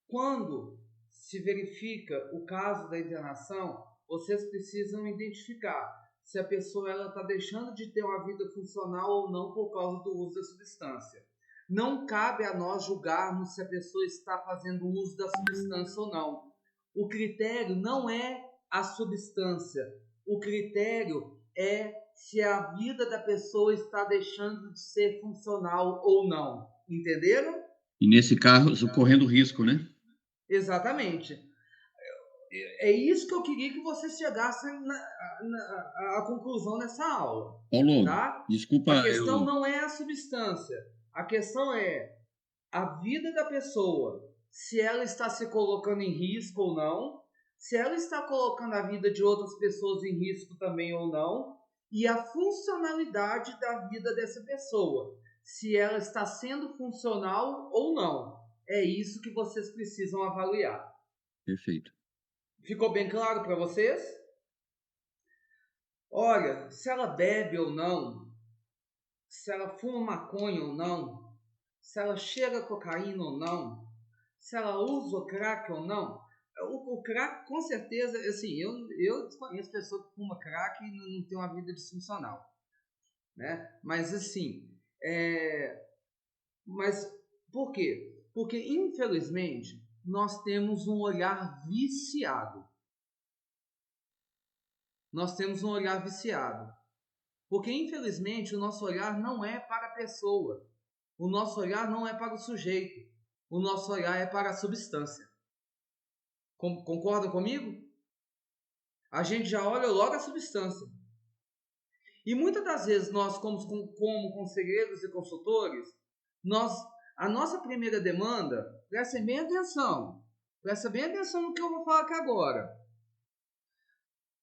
Quando se verifica o caso da internação, vocês precisam identificar se a pessoa está deixando de ter uma vida funcional ou não por causa do uso da substância. Não cabe a nós julgarmos se a pessoa está fazendo uso da substância ou não. O critério não é a substância. O critério é se a vida da pessoa está deixando de ser funcional ou não. Entenderam? E nesse caso, correndo risco, né? Exatamente. É isso que eu queria que vocês chegassem à conclusão nessa aula. Paulo, Tá? desculpa, A questão não é a substância. A questão é a vida da pessoa. Se ela está se colocando em risco ou não. Se ela está colocando a vida de outras pessoas em risco também ou não. E a funcionalidade da vida dessa pessoa. Se ela está sendo funcional ou não. É isso que vocês precisam avaliar. Perfeito. Ficou bem claro para vocês? Olha, se ela bebe ou não, se ela fuma maconha ou não, se ela cheira cocaína ou não, se ela usa o crack ou não. O crack, com certeza, assim, eu desconheço pessoa que fuma crack e não tem uma vida disfuncional, né? Mas assim, mas por quê? Porque, infelizmente, nós temos um olhar viciado. Nós temos um olhar viciado. Porque, infelizmente, o nosso olhar não é para a pessoa. O nosso olhar não é para o sujeito. O nosso olhar é para a substância. Concordam comigo? A gente já olha logo a substância. E muitas das vezes nós, como conselheiros e consultores, a nossa primeira demanda, presta bem atenção no que eu vou falar aqui agora.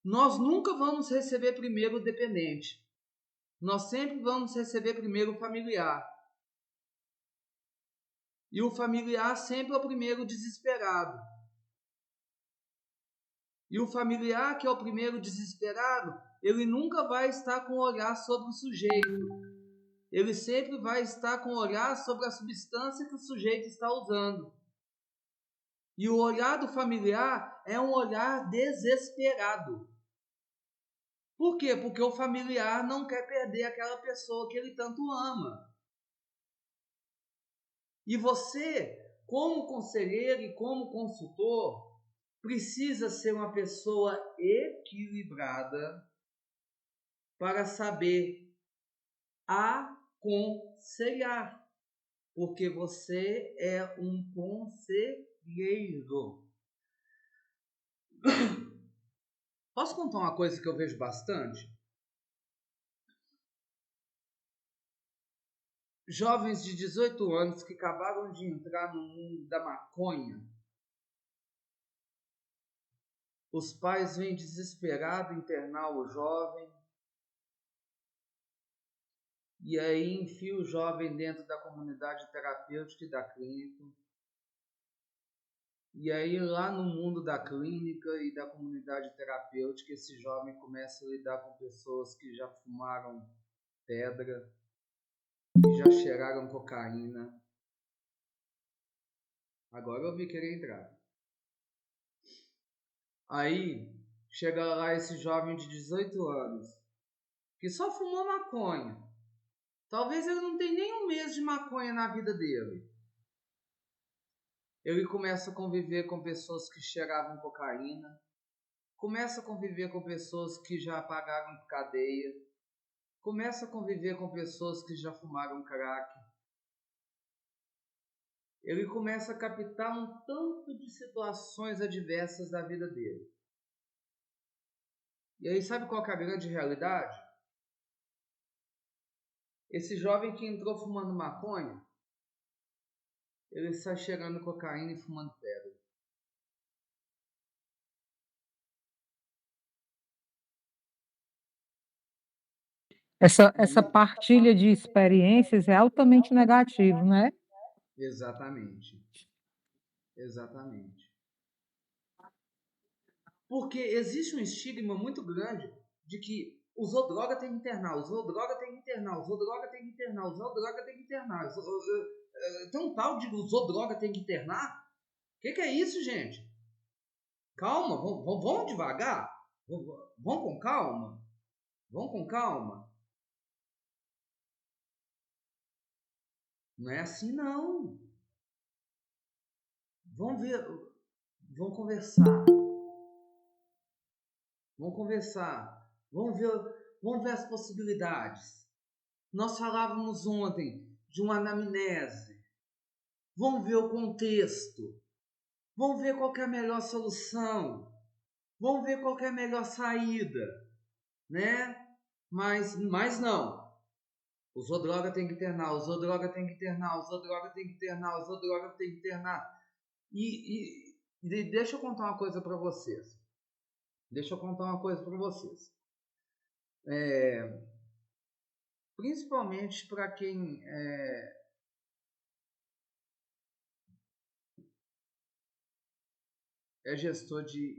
Nós nunca vamos receber primeiro o dependente. Nós sempre vamos receber primeiro o familiar. E o familiar sempre é o primeiro desesperado. E o familiar, que é o primeiro desesperado, ele nunca vai estar com o olhar sobre o sujeito. Ele sempre vai estar com o olhar sobre a substância que o sujeito está usando. E o olhar do familiar é um olhar desesperado. Por quê? Porque o familiar não quer perder aquela pessoa que ele tanto ama. E você, como conselheiro e como consultor, precisa ser uma pessoa equilibrada para saber aconselhar. Porque você é um conselheiro. Posso contar uma coisa que eu vejo bastante? Jovens de 18 anos que acabaram de entrar no mundo da maconha. Os pais vêm desesperados internar o jovem. E aí enfia o jovem dentro da comunidade terapêutica e da clínica. E aí lá no mundo da clínica e da comunidade terapêutica, esse jovem começa a lidar com pessoas que já fumaram pedra, que já cheiraram cocaína. Agora eu vi querer entrar. Aí chega lá esse jovem de 18 anos, que só fumou maconha. Talvez ele não tenha nem um mês de maconha na vida dele. Ele começa a conviver com pessoas que cheiravam cocaína, começa a conviver com pessoas que já pagaram cadeia, começa a conviver com pessoas que já fumaram crack. Ele começa a captar um tanto de situações adversas da vida dele. E aí sabe qual que é a grande realidade? Esse jovem que entrou fumando maconha, ele sai cheirando cocaína e fumando pedra. Essa partilha de experiências é altamente negativo, né? Exatamente. Porque existe um estigma muito grande de que usou droga tem que internar, usou droga tem que internar. Tem um tal de usou droga tem que internar? O que é isso, gente? Calma, vamos devagar. Vamos com calma. Não é assim, não. Vamos ver. Vamos conversar. Vamos ver as possibilidades. Nós falávamos ontem de uma anamnese. Vamos ver o contexto. Vamos ver qual que é a melhor solução. vamos ver qual que é a melhor saída, né? Mas não. Usou droga, tem que internar. Usou droga, tem que internar. Usou droga, tem que internar. Usou droga, tem que internar. E deixa eu contar uma coisa para vocês. Principalmente para quem é gestor de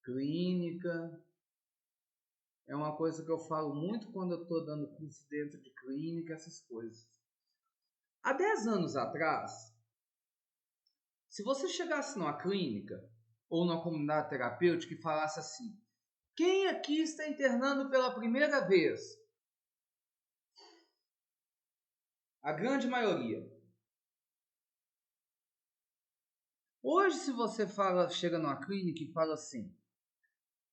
clínica. É uma coisa que eu falo muito quando eu estou dando curso dentro de clínica, essas coisas. Há 10 anos atrás, se você chegasse numa clínica ou numa comunidade terapêutica e falasse assim: quem aqui está internando pela primeira vez? A grande maioria. Hoje, se você chega numa clínica e fala assim: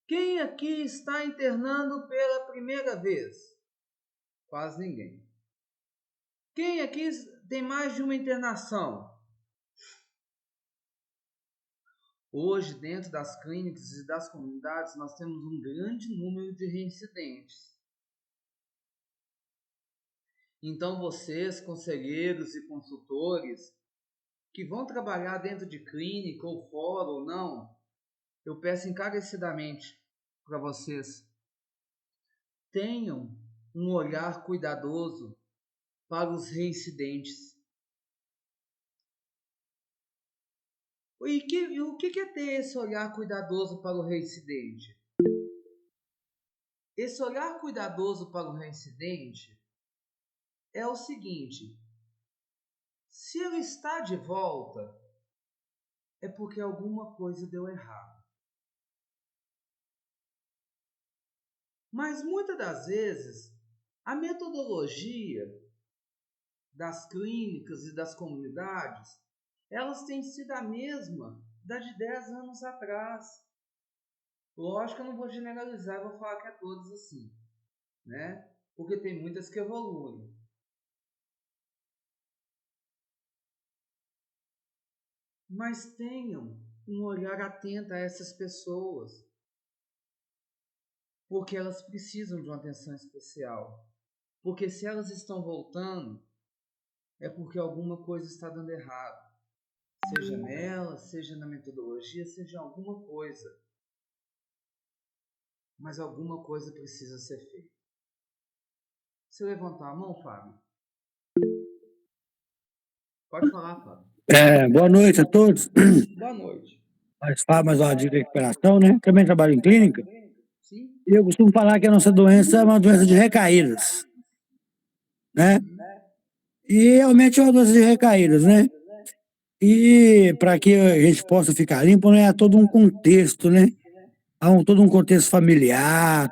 quem aqui está internando pela primeira vez? Quase ninguém. Quem aqui tem mais de uma internação? Hoje, dentro das clínicas e das comunidades, nós temos um grande número de reincidentes. Então, vocês, conselheiros e consultores, que vão trabalhar dentro de clínica ou fora ou não, eu peço encarecidamente para vocês, tenham um olhar cuidadoso para os reincidentes. E o que é ter esse olhar cuidadoso para o reincidente? Esse olhar cuidadoso para o reincidente é o seguinte: se ele está de volta, é porque alguma coisa deu errado. Mas muitas das vezes, a metodologia das clínicas e das comunidades, elas têm sido a mesma da de 10 anos atrás. Lógico que eu não vou generalizar, vou falar que é todas assim, né? Porque tem muitas que evoluem. Mas tenham um olhar atento a essas pessoas, porque elas precisam de uma atenção especial. Porque se elas estão voltando, é porque alguma coisa está dando errado. Seja nela, seja na metodologia, seja alguma coisa. Mas alguma coisa precisa ser feita. Você levantar a mão, Fábio? Pode falar, Fábio. Boa noite a todos. Boa noite. Mais uma dica de recuperação, né? Também trabalho em clínica. Sim. E eu costumo falar que a nossa doença é uma doença de recaídas, né? E realmente é uma doença de recaídas, né? E para que a gente possa ficar limpo, né? Há todo um contexto, né? Todo um contexto familiar,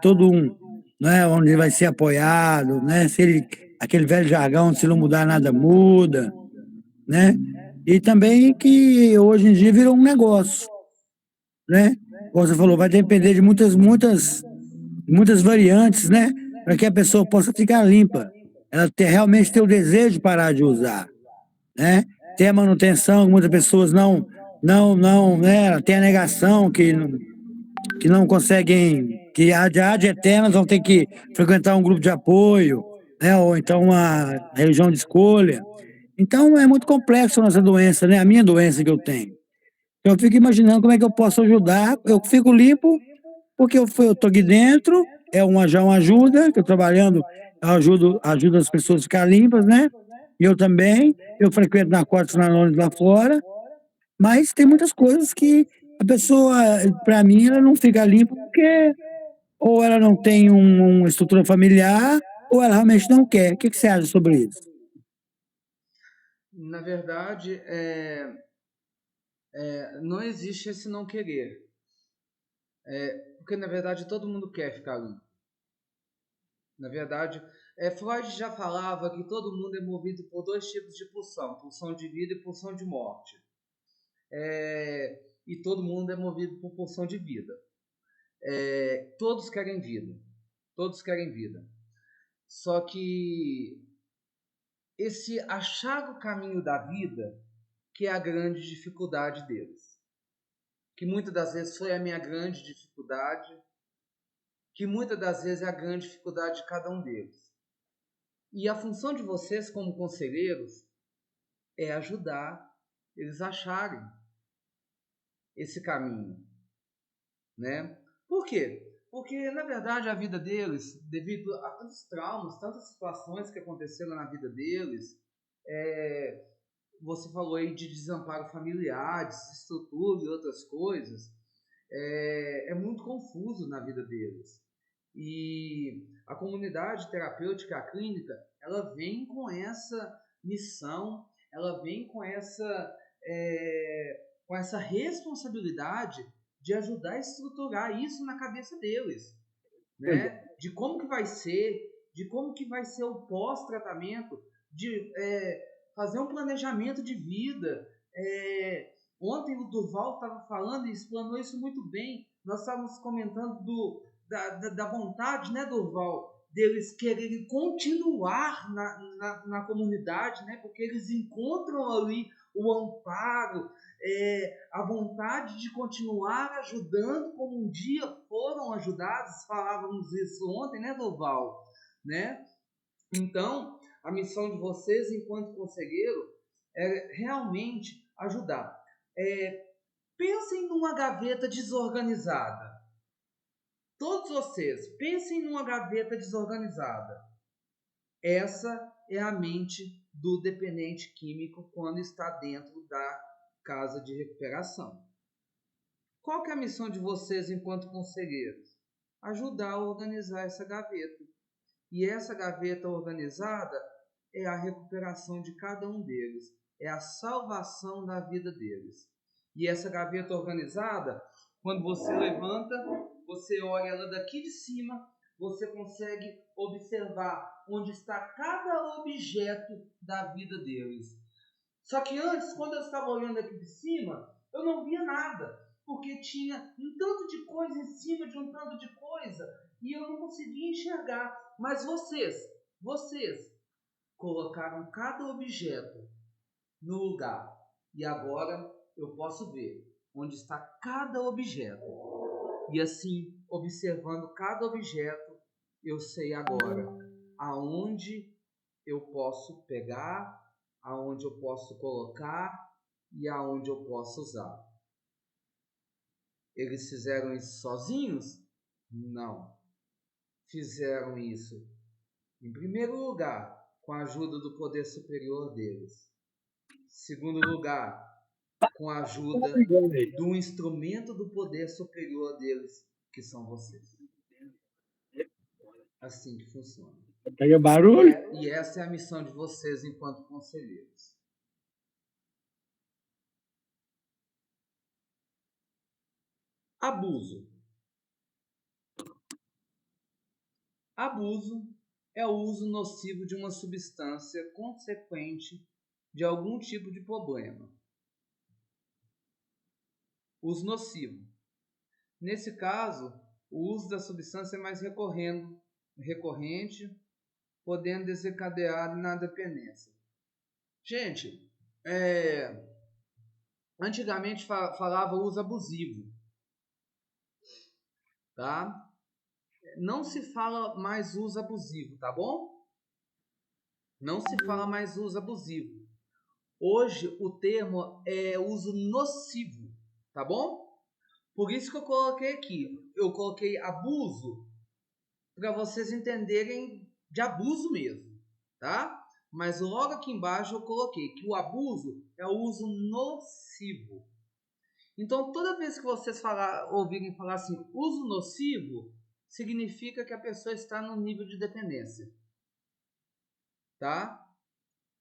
né? Onde ele vai ser apoiado, né? Aquele velho jargão, se não mudar nada muda, né? E também que hoje em dia virou um negócio, né? Como você falou, vai depender de muitas variantes, né? Para que a pessoa possa ficar limpa. Ela realmente ter o desejo de parar de usar, né? Tem a manutenção, muitas pessoas não, né? Tem a negação que não conseguem, que há de eternas vão ter que frequentar um grupo de apoio, né? Ou então uma religião de escolha. Então é muito complexo a nossa doença, né? A minha doença que eu tenho. Eu fico imaginando como é que eu posso ajudar. Eu fico limpo porque eu estou aqui dentro, já uma ajuda, que eu trabalhando, eu ajudo as pessoas a ficar limpas, né? E eu também, eu frequento Narcóticos Anônimos lá fora, mas tem muitas coisas que a pessoa, para mim, ela não fica limpa porque ou ela não tem uma estrutura familiar, ou ela realmente não quer. O que você acha sobre isso? Na verdade, não existe esse não querer. Porque, na verdade, todo mundo quer ficar limpo. Na verdade, Freud já falava que todo mundo é movido por 2 tipos de pulsão: pulsão de vida e pulsão de morte. E todo mundo é movido por pulsão de vida. Todos querem vida. Todos querem vida. Só que esse achar o caminho da vida que é a grande dificuldade deles. que muitas das vezes foi a minha grande dificuldade, que muitas das vezes é a grande dificuldade de cada um deles. E a função de vocês como conselheiros é ajudar eles a acharem esse caminho, né? Por quê? Porque, na verdade, a vida deles, devido a tantos traumas, tantas situações que aconteceram na vida deles, você falou aí de desamparo familiar, desestrutura e outras coisas, é muito confuso na vida deles. E a comunidade terapêutica, a clínica, ela vem com essa missão, ela vem com essa responsabilidade de ajudar a estruturar isso na cabeça deles, né? De como que vai ser, o pós-tratamento, de fazer um planejamento de vida. Ontem o Durval estava falando e explanou isso muito bem. Nós estávamos comentando da vontade, né, Durval, deles quererem continuar na comunidade, né, porque eles encontram ali o amparo, a vontade de continuar ajudando como um dia foram ajudados. Falávamos isso ontem, né, Durval? Né? Então, a missão de vocês enquanto conselheiro é realmente ajudar. Pensem numa gaveta desorganizada. Todos vocês, pensem numa gaveta desorganizada. Essa é a mente do dependente químico quando está dentro da casa de recuperação. Qual que é a missão de vocês enquanto conselheiros? Ajudar a organizar essa gaveta. E essa gaveta organizada é a recuperação de cada um deles. É a salvação da vida deles. E essa gaveta organizada, quando você levanta, você olha ela daqui de cima, você consegue observar onde está cada objeto da vida deles. Só que antes, quando eu estava olhando aqui de cima, eu não via nada, porque tinha um tanto de coisa em cima de um tanto de coisa, e eu não conseguia enxergar. Mas vocês colocaram cada objeto no lugar, e agora eu posso ver onde está cada objeto. E assim, observando cada objeto, eu sei agora aonde eu posso pegar, aonde eu posso colocar e aonde eu posso usar. Eles fizeram isso sozinhos? Não. Fizeram isso, em primeiro lugar, com a ajuda do poder superior deles. Em segundo lugar, com a ajuda do instrumento do poder superior deles, que são vocês. Assim que funciona. Pega barulho? E essa é a missão de vocês enquanto conselheiros. Abuso. Abuso é o uso nocivo de uma substância consequente de algum tipo de problema. Uso nocivo. Nesse caso, o uso da substância é mais recorrente, podendo desencadear na dependência. Gente, antigamente falava uso abusivo, tá? Não se fala mais uso abusivo, tá bom? Não se fala mais uso abusivo. Hoje o termo é uso nocivo, tá bom? Por isso que eu coloquei aqui. Eu coloquei abuso para vocês entenderem de abuso mesmo, tá? Mas logo aqui embaixo eu coloquei que o abuso é o uso nocivo. Então, toda vez que vocês ouvirem falar assim, uso nocivo, significa que a pessoa está no nível de dependência, tá?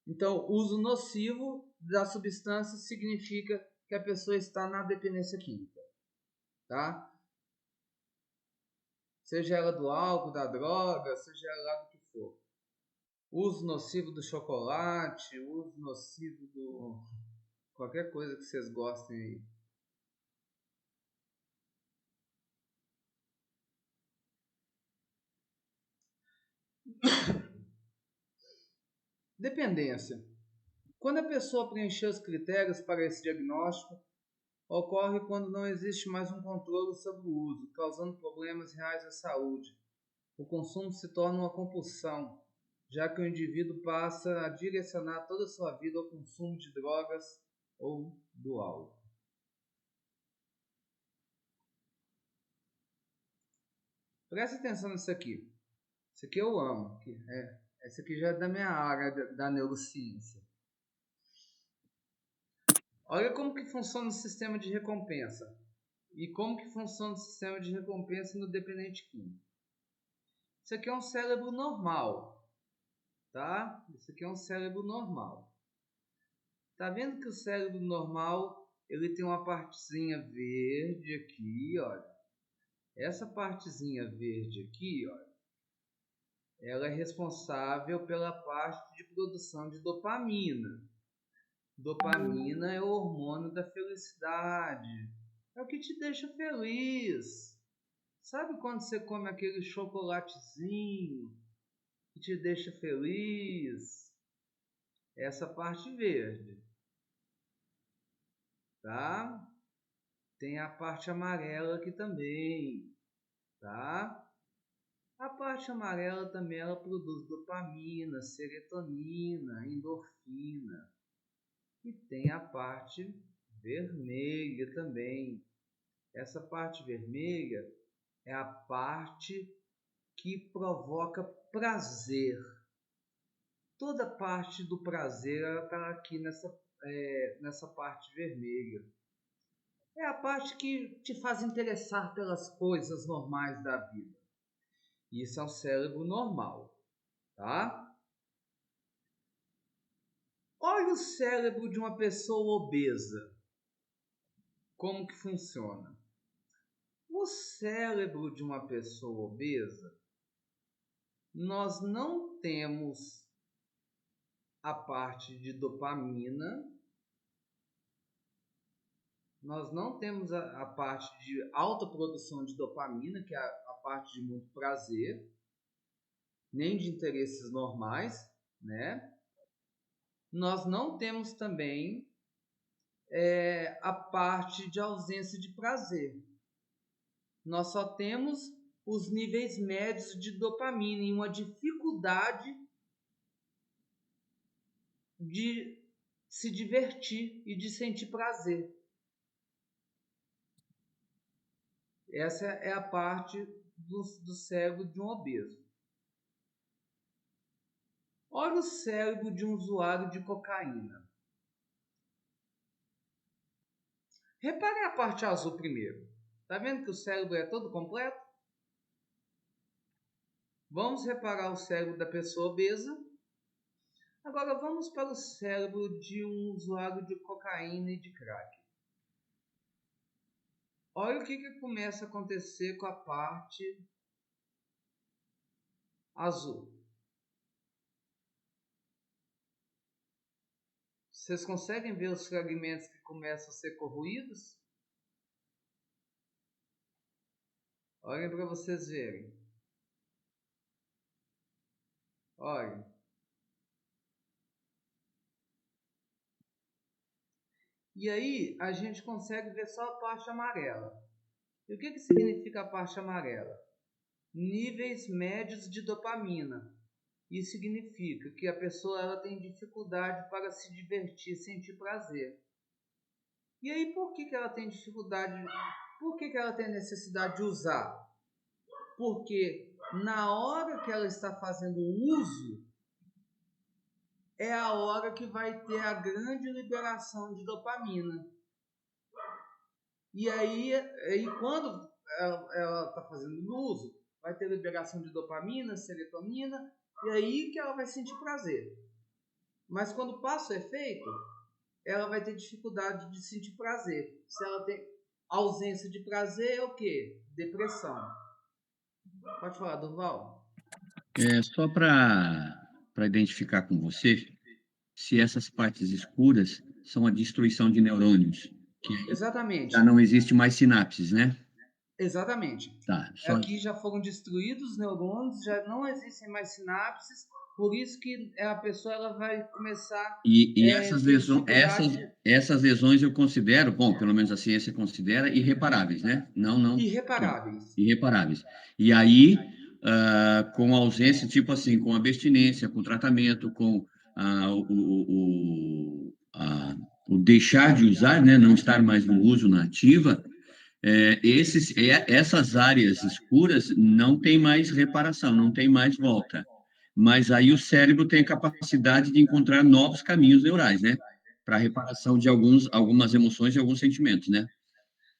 Então, uso nocivo da substância significa que a pessoa está na dependência química, tá? Seja ela do álcool, da droga, seja ela do que for. Uso nocivo do chocolate, uso nocivo do... qualquer coisa que vocês gostem aí. Dependência. Quando a pessoa preencher os critérios para esse diagnóstico, ocorre quando não existe mais um controle sobre o uso, causando problemas reais à saúde. O consumo se torna uma compulsão, já que o indivíduo passa a direcionar toda a sua vida ao consumo de drogas ou do álcool. Preste atenção nisso aqui. Isso aqui eu amo. Esse aqui já é da minha área da neurociência. Olha como que funciona o sistema de recompensa. E como que funciona o sistema de recompensa no dependente químico. Isso aqui é um cérebro normal. Tá? Isso aqui é um cérebro normal. Tá vendo que o cérebro normal, ele tem uma partezinha verde aqui, olha. Essa partezinha verde aqui, olha, ela é responsável pela parte de produção de dopamina. Dopamina é o hormônio da felicidade. É o que te deixa feliz. Sabe quando você come aquele chocolatezinho que te deixa feliz? Essa parte verde. Tá? Tem a parte amarela aqui também. Tá? A parte amarela também ela produz dopamina, serotonina, endorfina. E tem a parte vermelha também. Essa parte vermelha é a parte que provoca prazer. Toda parte do prazer está aqui nessa parte vermelha. É a parte que te faz interessar pelas coisas normais da vida. Isso é um cérebro normal, tá? Olha o cérebro de uma pessoa obesa. Como que funciona? O cérebro de uma pessoa obesa, nós não temos a parte de dopamina, nós não temos a parte de alta produção de dopamina, que é a parte de muito prazer, nem de interesses normais, né? Nós não temos também a parte de ausência de prazer. Nós só temos os níveis médios de dopamina e uma dificuldade de se divertir e de sentir prazer. Essa é a parte do cérebro de um obeso. Olha o cérebro de um usuário de cocaína. Repare a parte azul primeiro. Está vendo que o cérebro é todo completo? Vamos reparar o cérebro da pessoa obesa. Agora vamos para o cérebro de um usuário de cocaína e de crack. Olha o que começa a acontecer com a parte azul. Vocês conseguem ver os fragmentos que começam a ser corroídos? Olhem para vocês verem. Olhem. E aí a gente consegue ver só a parte amarela. E o que significa a parte amarela? Níveis médios de dopamina. Isso significa que a pessoa ela tem dificuldade para se divertir, sentir prazer. E aí por que ela tem dificuldade? Por que ela tem necessidade de usar? Porque na hora que ela está fazendo o uso, é a hora que vai ter a grande liberação de dopamina. E aí quando ela está fazendo o uso, vai ter liberação de dopamina, serotonina, e aí que ela vai sentir prazer. Mas quando passa o efeito, ela vai ter dificuldade de sentir prazer. Se ela tem ausência de prazer, é o quê? Depressão. Pode falar, Durval? Só para identificar com você se essas partes escuras são a destruição de neurônios, que Exatamente. já não existe mais sinapses, né? Exatamente. Tá, Aqui já foram destruídos os neurônios, já não existem mais sinapses, Por isso que a pessoa ela vai começar E a essas ter lesões, dificuldade essas lesões eu considero, bom, pelo menos a ciência considera irreparáveis, né? Não, irreparáveis. irreparáveis. E aí, com a ausência, tipo assim, com abstinência, com tratamento, com o deixar de usar, né? Não estar mais no uso na ativa, essas áreas escuras não tem mais reparação, não tem mais volta. Mas aí o cérebro tem a capacidade de encontrar novos caminhos neurais, né? Para reparação de algumas emoções e alguns sentimentos, né?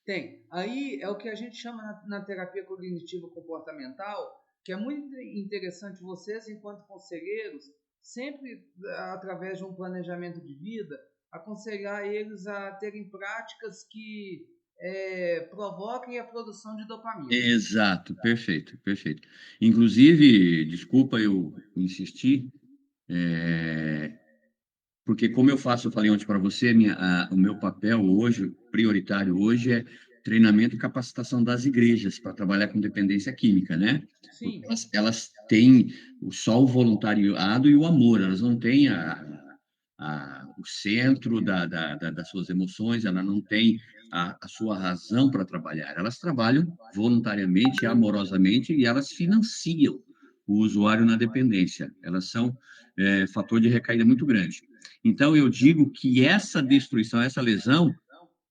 Tem. Aí é o que a gente chama na terapia cognitivo comportamental, que é muito interessante vocês, enquanto conselheiros, sempre através de um planejamento de vida, aconselhar eles a terem práticas que provoquem a produção de dopamina. Exato, perfeito, perfeito. Inclusive, desculpa eu insistir, porque como eu falei ontem para você, o meu papel hoje, prioritário hoje, é treinamento e capacitação das igrejas para trabalhar com dependência química, né? Sim. Elas têm só o voluntariado e o amor, elas não têm o centro das suas emoções, ela não tem a sua razão para trabalhar. Elas trabalham voluntariamente, amorosamente, e elas financiam o usuário na dependência. Elas são fator de recaída muito grande. Então, eu digo que essa destruição, essa lesão,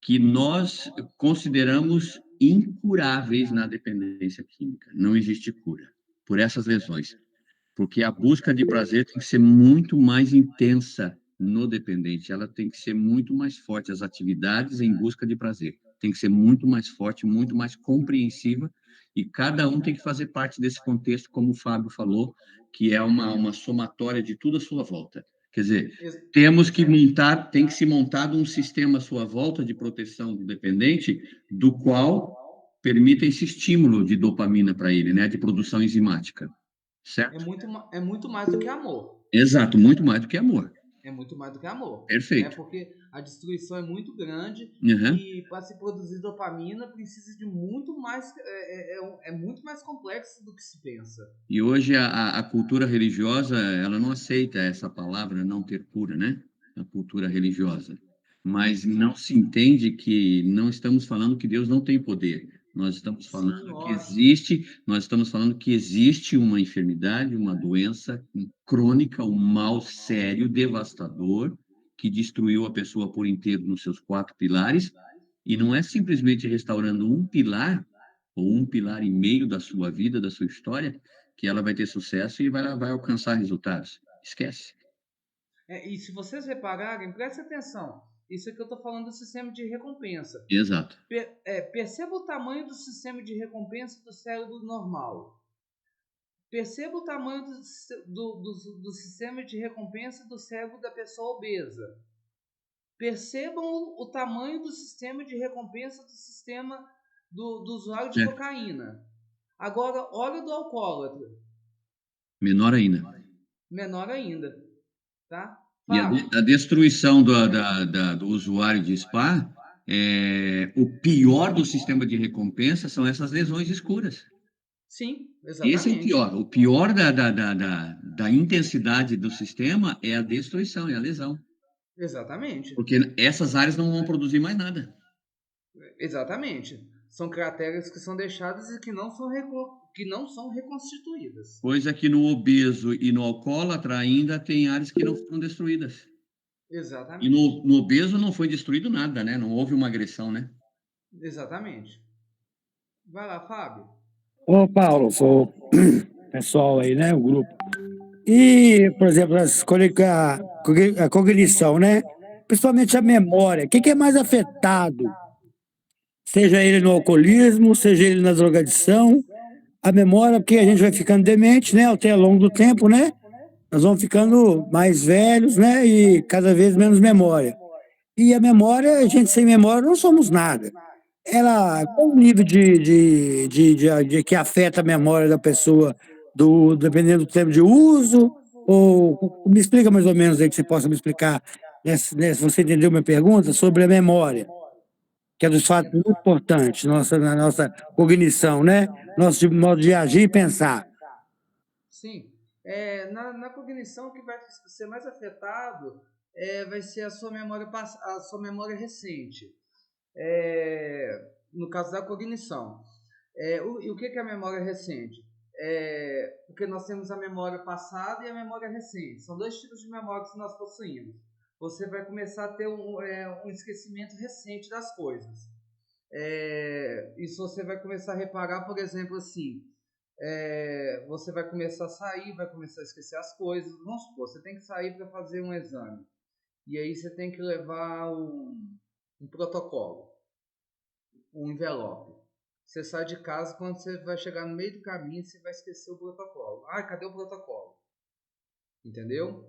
que nós consideramos incuráveis na dependência química. Não existe cura por essas lesões, porque a busca de prazer tem que ser muito mais intensa no dependente, ela tem que ser muito mais forte, as atividades em busca de prazer tem que ser muito mais forte, muito mais compreensiva, e cada um tem que fazer parte desse contexto, como o Fábio falou, que é uma somatória de tudo à sua volta. Quer dizer, tem que se montar um sistema à sua volta de proteção do dependente, do qual permita esse estímulo de dopamina para ele, né, de produção enzimática. Certo? É muito mais do que amor. Exato, muito mais do que amor. É muito mais do que amor. Perfeito. Né? Porque a destruição é muito grande e para se produzir dopamina precisa de muito mais. É muito mais complexo do que se pensa. E hoje a cultura religiosa, ela não aceita essa palavra não ter cura, né? A cultura religiosa. Mas não se entende que não estamos falando que Deus não tem poder. Nós estamos falando que existe uma enfermidade, uma doença crônica, um mal sério, devastador, que destruiu a pessoa por inteiro nos seus 4 pilares, e não é simplesmente restaurando um pilar, ou um pilar e meio da sua vida, da sua história, que ela vai ter sucesso e vai alcançar resultados. Esquece. E se vocês repararem, preste atenção. Isso é que eu estou falando do sistema de recompensa. Exato. Perceba o tamanho do sistema de recompensa do cérebro normal. Perceba o tamanho do sistema de recompensa do cérebro da pessoa obesa. Percebam o tamanho do sistema de recompensa do sistema do usuário de cocaína. Agora, olha do alcoólatra. Menor ainda. Menor ainda. Tá? E a destruição do usuário de spa, o pior do sistema de recompensa são essas lesões escuras. Sim, exatamente. Esse é o pior. O pior da intensidade do sistema é a destruição, é a lesão. Exatamente. Porque essas áreas não vão produzir mais nada. Exatamente. São crateras que são deixadas e que não são reconstituídas. Coisa que no obeso e no alcoólatra ainda tem áreas que não foram destruídas. Exatamente. E no obeso não foi destruído nada, né? Não houve uma agressão, né? Exatamente. Vai lá, Fábio. Ô, Paulo, o pessoal aí, né? O grupo. E, por exemplo, a cognição, né? Principalmente a memória. O que é mais afetado? Seja ele no alcoolismo, seja ele na drogadição, a memória, porque a gente vai ficando demente, né? Até ao longo do tempo, né? Nós vamos ficando mais velhos, né? E cada vez menos memória. E a memória, a gente sem memória não somos nada. Qual o nível de que afeta a memória da pessoa, dependendo do tempo de uso? Ou me explica mais ou menos aí, que você possa me explicar, se você entendeu minha pergunta, sobre a memória, que é dos fatos muito importantes na nossa cognição, né? Nosso modo de agir e pensar. Sim. Na cognição, o que vai ser mais afetado vai ser a sua memória recente. No caso da cognição. E o que é a memória recente? Porque nós temos a memória passada e a memória recente. São dois tipos de memória que nós possuímos. Você vai começar a ter um esquecimento recente das coisas. Isso você vai começar a reparar, por exemplo, assim, você vai começar a sair, vai começar a esquecer as coisas. Vamos supor, você tem que sair para fazer um exame. E aí você tem que levar um protocolo, um envelope. Você sai de casa, quando você vai chegar no meio do caminho, você vai esquecer o protocolo. Cadê o protocolo? Entendeu?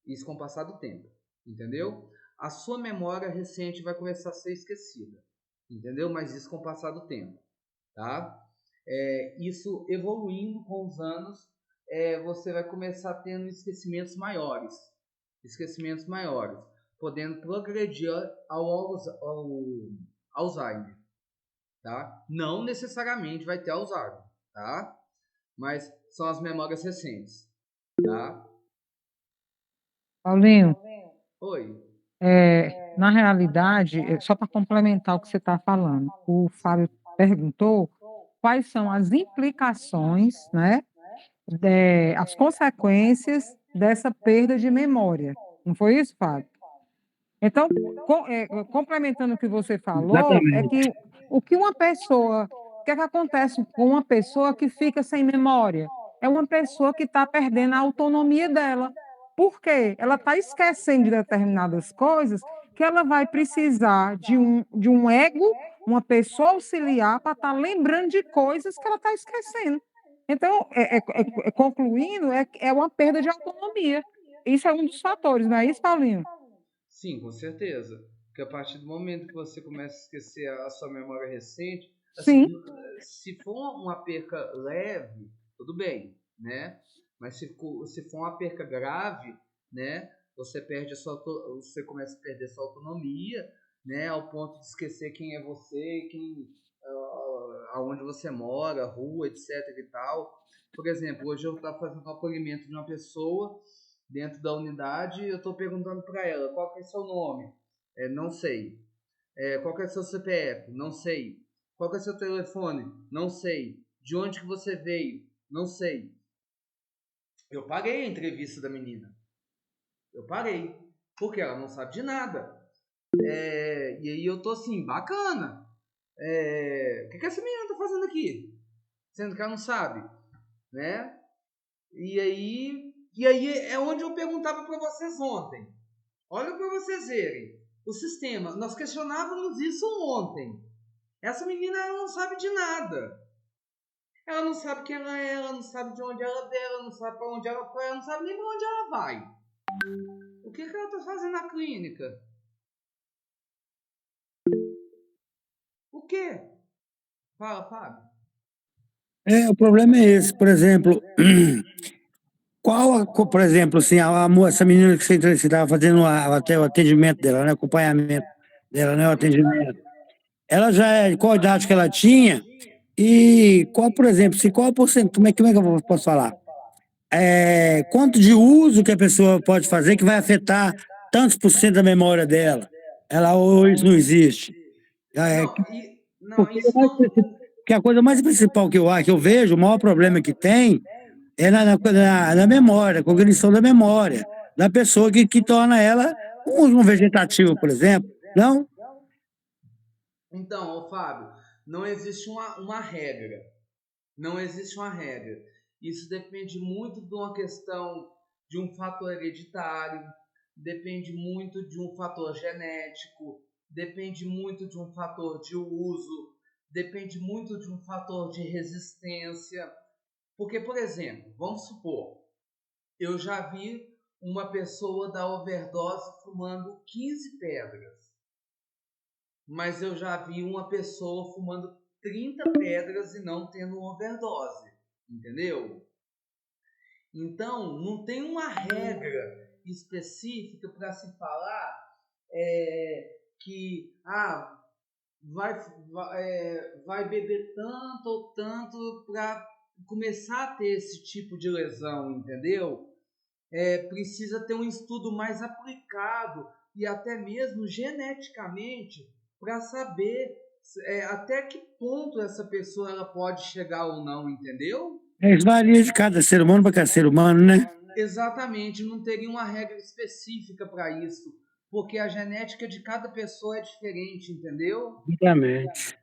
Isso com o passar do tempo. Entendeu? A sua memória recente vai começar a ser esquecida. Entendeu? Mas isso com o passar do tempo. Tá? Isso evoluindo com os anos, você vai começar tendo esquecimentos maiores, podendo progredir ao Alzheimer, tá? Não necessariamente vai ter Alzheimer, tá? Mas são as memórias recentes, tá? Paulinho, Oi. na realidade, só para complementar o que você está falando, o Fábio perguntou quais são as implicações, né, as consequências dessa perda de memória. Não foi isso, Fábio? Então, complementando o que você falou, Exatamente. o que é que acontece com uma pessoa que fica sem memória? É uma pessoa que está perdendo a autonomia dela. Por quê? Ela está esquecendo de determinadas coisas que ela vai precisar de um ego, uma pessoa auxiliar para estar lembrando de coisas que ela está esquecendo. Então, concluindo, é uma perda de autonomia. Isso é um dos fatores, não é isso, Paulinho? Sim, com certeza. Porque a partir do momento que você começa a esquecer a sua memória recente, assim, Sim. se for uma perca leve, tudo bem, né? Mas se for uma perca grave, né? Você começa a perder sua autonomia, né? Ao ponto de esquecer quem é você, aonde você mora, rua, etc e tal. Por exemplo, hoje eu estava fazendo um acolhimento de uma pessoa dentro da unidade, eu estou perguntando para ela, qual que é seu nome? Não sei. Qual que é seu CPF? Não sei. Qual que é seu telefone? Não sei. De onde que você veio? Não sei. Eu parei a entrevista da menina. Eu parei. Porque ela não sabe de nada. E aí eu tô assim, bacana. O que essa menina tá fazendo aqui? Sendo que ela não sabe, né? E aí é onde eu perguntava para vocês ontem. Olha para vocês verem. O sistema, nós questionávamos isso ontem. Essa menina ela não sabe de nada. Ela não sabe quem ela não sabe de onde ela veio, ela não sabe para onde ela foi, ela não sabe nem para onde ela vai. O que ela está fazendo na clínica? O quê? Fala, Fábio. O problema é esse, por exemplo, por exemplo, assim, essa menina que você estava fazendo até o atendimento dela, né, acompanhamento dela, né, o atendimento, ela qual a idade que ela tinha e qual, por exemplo, qual a porcentagem, como é que eu posso falar? Quanto de uso que a pessoa pode fazer que vai afetar tantos por cento da memória dela? Ou isso não existe? Porque a coisa mais principal que eu vejo, o maior problema que tem é na memória, cognição da memória, da pessoa que torna ela um vegetativo, por exemplo. Não? Então, Fábio, não existe uma regra. Não existe uma regra. Isso depende muito de uma questão de um fator hereditário, depende muito de um fator genético, depende muito de um fator de uso, depende muito de um fator de resistência. Porque, por exemplo, vamos supor, eu já vi uma pessoa dar overdose fumando 15 pedras. Mas eu já vi uma pessoa fumando 30 pedras e não tendo overdose. Entendeu? Então, não tem uma regra específica para se falar que vai beber tanto ou tanto para começar a ter esse tipo de lesão, entendeu? Precisa ter um estudo mais aplicado e até mesmo geneticamente para saber até que ponto essa pessoa ela pode chegar ou não, entendeu? Isso varia de cada ser humano para cada ser humano, né? Exatamente, não teria uma regra específica para isso, porque a genética de cada pessoa é diferente, entendeu? Exatamente.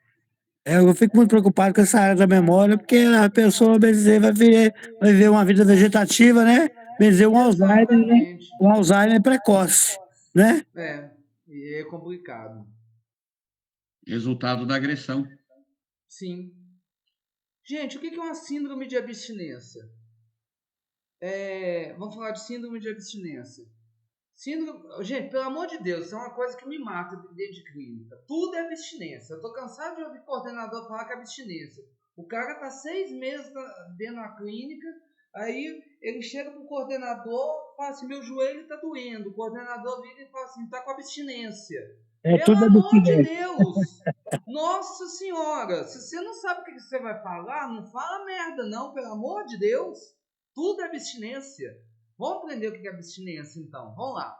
Eu fico muito preocupado com essa área da memória, porque a pessoa, bem dizer, vai viver uma vida vegetativa, né? Bem dizer, um Alzheimer, né? Exatamente. Um Alzheimer precoce, né? E é complicado. Resultado da agressão. Sim. Gente, o que é uma síndrome de abstinência? Vamos falar de síndrome de abstinência. Gente, pelo amor de Deus, isso é uma coisa que me mata dentro de clínica. Tudo é abstinência. Eu tô cansado de ouvir coordenador falar que é abstinência. O cara tá 6 meses dentro da clínica, aí ele chega pro coordenador, fala assim, meu joelho tá doendo. O coordenador vira e fala assim, tá com abstinência. Pelo Tudo amor de abstinência. Deus! Nossa Senhora! Se você não sabe o que você vai falar, não fala merda não, pelo amor de Deus! Tudo é abstinência. Vamos aprender o que é abstinência, então. Vamos lá.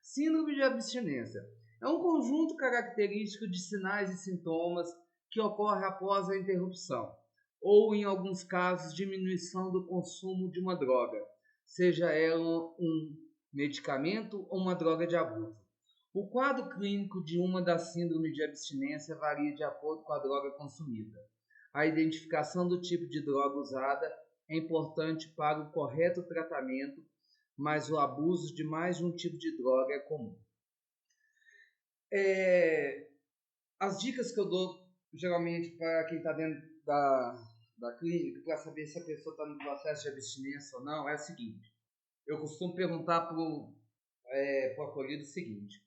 Síndrome de abstinência é um conjunto característico de sinais e sintomas que ocorre após a interrupção ou, em alguns casos, diminuição do consumo de uma droga, seja ela um medicamento ou uma droga de abuso. O quadro clínico de uma das síndromes de abstinência varia de acordo com a droga consumida. A identificação do tipo de droga usada é importante para o correto tratamento, mas o abuso de mais de um tipo de droga é comum. As dicas que eu dou, geralmente, para quem está dentro da clínica, para saber se a pessoa está no processo de abstinência ou não, é o seguinte. Eu costumo perguntar para o acolhido o seguinte.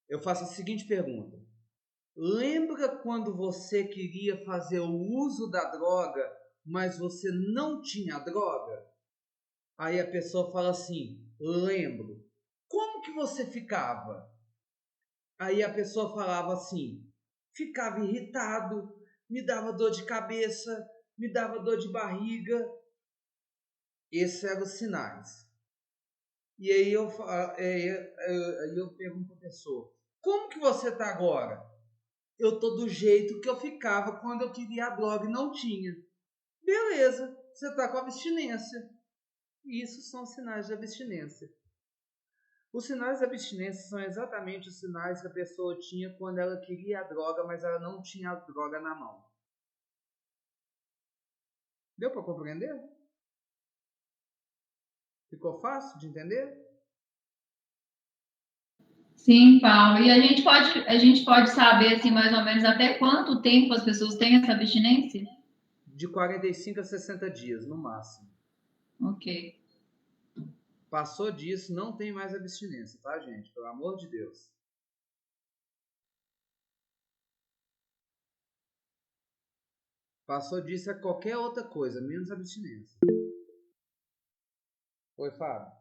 Eu faço a seguinte pergunta. Lembra quando você queria fazer o uso da droga, mas você não tinha a droga? Aí a pessoa fala assim, lembro. Como que você ficava? Aí a pessoa falava assim, ficava irritado, me dava dor de cabeça, me dava dor de barriga. Esses eram os sinais. E aí eu pergunto para a pessoa, como que você está agora? Eu estou do jeito que eu ficava quando eu queria a droga e não tinha. Beleza, você está com abstinência. Isso são sinais de abstinência. Os sinais de abstinência são exatamente os sinais que a pessoa tinha quando ela queria a droga, mas ela não tinha a droga na mão. Deu para compreender? Ficou fácil de entender? Sim, Paulo. E a gente pode saber, assim, mais ou menos até quanto tempo as pessoas têm essa abstinência? De 45 a 60 dias, no máximo. Ok. Passou disso, não tem mais abstinência, tá, gente? Pelo amor de Deus. Passou disso é qualquer outra coisa, menos abstinência. Oi, Fábio.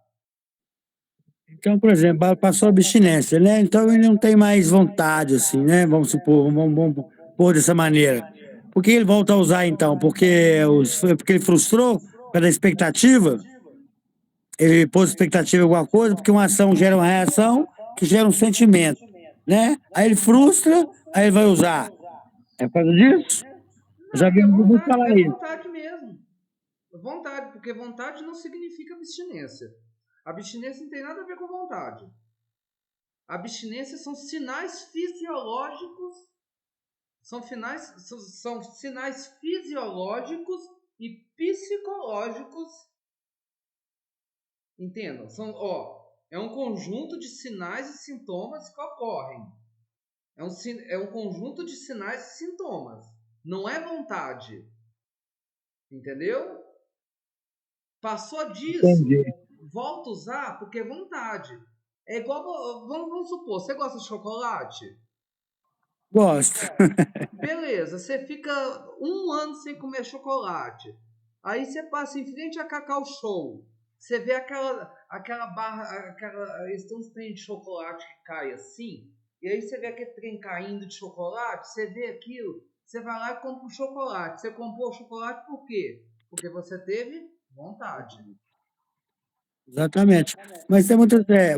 Então, por exemplo, passou a abstinência, né? Então ele não tem mais vontade, assim, né? Vamos supor, vamos pôr dessa maneira. Por que ele volta a usar, então? Porque ele frustrou pela expectativa? Ele pôs expectativa em alguma coisa, porque uma ação gera uma reação, que gera um sentimento, né? Aí ele frustra, aí ele vai usar. É por causa disso? Eu já vi um Google falar isso. Vontade mesmo. Vontade, porque vontade não significa abstinência. Abstinência não tem nada a ver com vontade. Abstinência são sinais fisiológicos, são sinais fisiológicos e psicológicos. Entendam? É um conjunto de sinais e sintomas que ocorrem. É um conjunto de sinais e sintomas. Não é vontade. Entendeu? Passou disso, Entendi. volta a usar porque é vontade. É igual, vamos supor, você gosta de chocolate? Gosto. Beleza, você fica 1 ano sem comer chocolate. Aí você passa em frente a Cacau Show. Você vê aquela barra, eles têm uns trem de chocolate que cai assim. E aí você vê aquele trem caindo de chocolate, você vê aquilo, Você vai lá e compra um chocolate. Você comprou o chocolate por quê? Porque você teve vontade. Exatamente. Mas tem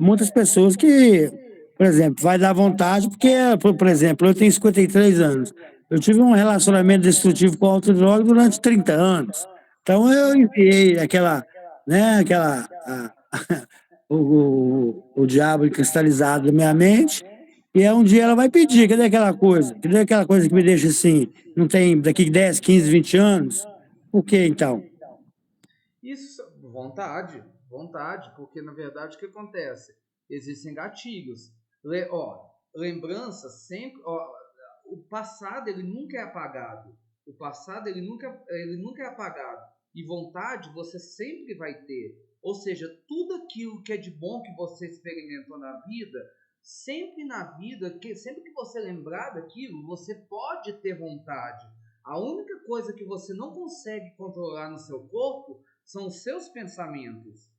muitas pessoas que, por exemplo, vai dar vontade, porque, por exemplo, eu tenho 53 anos. Eu tive um relacionamento destrutivo com autodroga durante 30 anos. Então eu enviei o diabo cristalizado na minha mente, e um dia ela vai pedir, cadê aquela coisa? Cadê aquela coisa que me deixa assim, não tem daqui 10, 15, 20 anos? Por que então? Isso, vontade, porque na verdade o que acontece? Existem gatilhos. Lembrança sempre, o passado ele nunca é apagado. O passado ele nunca é apagado. E vontade você sempre vai ter. Ou seja, tudo aquilo que é de bom que você experimentou na vida, sempre que você lembrar daquilo, você pode ter vontade. A única coisa que você não consegue controlar no seu corpo são os seus pensamentos,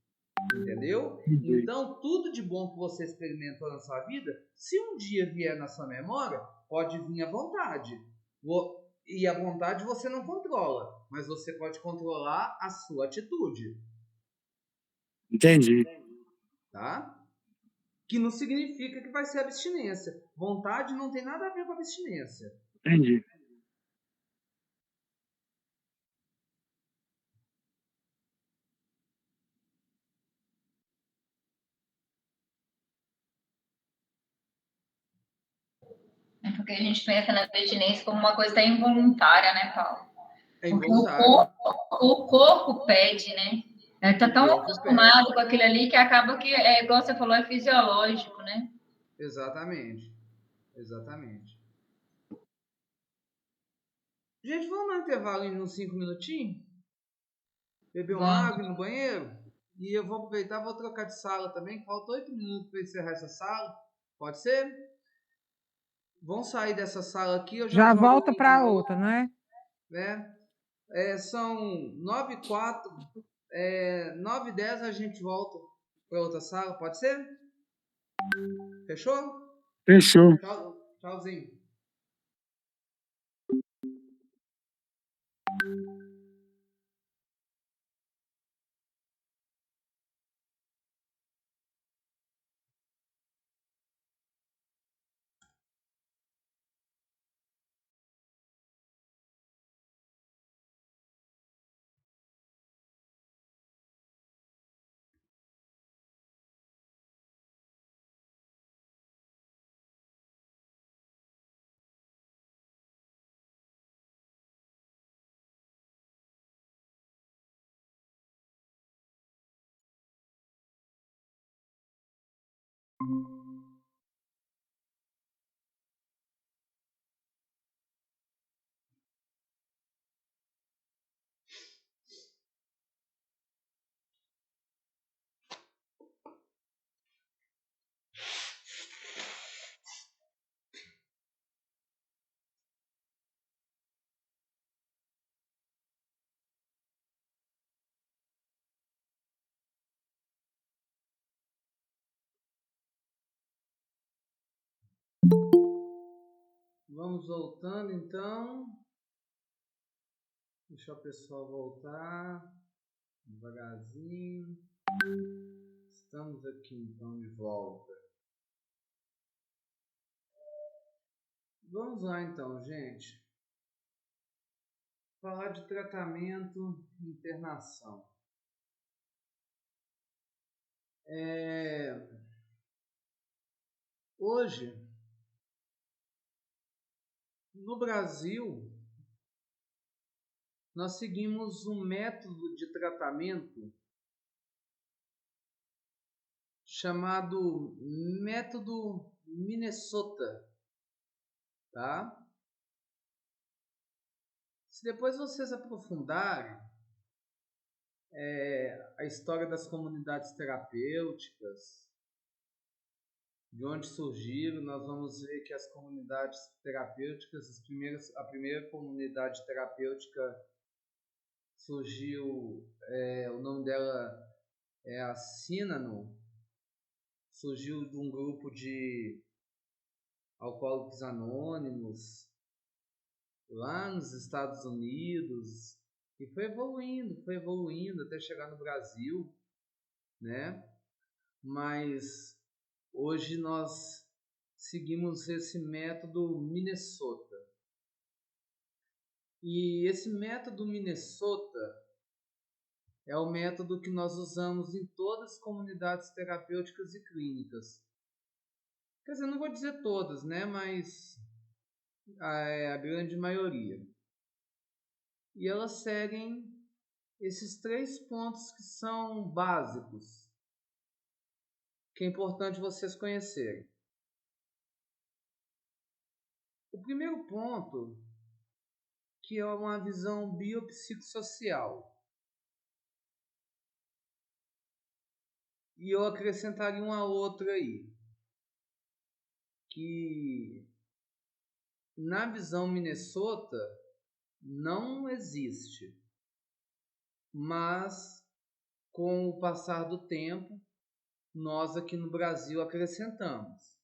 entendeu? Então, tudo de bom que você experimentou na sua vida, se um dia vier na sua memória, pode vir à vontade. E a vontade você não controla, mas você pode controlar a sua atitude. Entendi. Tá? Que não significa que vai ser abstinência. Vontade não tem nada a ver com abstinência. Entendi. É porque a gente pensa na abstinência como uma coisa involuntária, né, Paulo? É Porque involuntário. o corpo pede, né? Ele tá tão acostumado com aquilo ali que acaba que, igual você falou, é fisiológico, né? Exatamente. Gente, vamos no intervalo em uns 5 minutinhos? Beber uma água no banheiro? E eu vou aproveitar, vou trocar de sala também. Faltam 8 minutos para encerrar essa sala. Pode ser? Vamos sair dessa sala aqui. Eu já volta para outra, né? São 9h04. 9h10 a gente volta para outra sala. Pode ser? Fechou? Fechou. Tchauzinho. Vamos voltando então. Deixa o pessoal voltar devagarzinho. Estamos aqui então de volta. Vamos lá então, gente. Falar de tratamento e internação. Hoje, no Brasil, nós seguimos um método de tratamento chamado método Minnesota, tá? Se depois vocês aprofundarem a história das comunidades terapêuticas, de onde surgiram, nós vamos ver que as comunidades terapêuticas, a primeira comunidade terapêutica surgiu, o nome dela é a Synanon, surgiu de um grupo de alcoólicos anônimos lá nos Estados Unidos, e foi evoluindo até chegar no Brasil, né? Mas hoje nós seguimos esse método Minnesota. E esse método Minnesota é o método que nós usamos em todas as comunidades terapêuticas e clínicas. Quer dizer, não vou dizer todas, né? Mas a grande maioria. E elas seguem esses 3 pontos que são básicos, que é importante vocês conhecerem. O primeiro ponto, que é uma visão biopsicossocial. E eu acrescentaria uma outra aí, que na visão Minnesota não existe, mas com o passar do tempo, nós aqui no Brasil acrescentamos,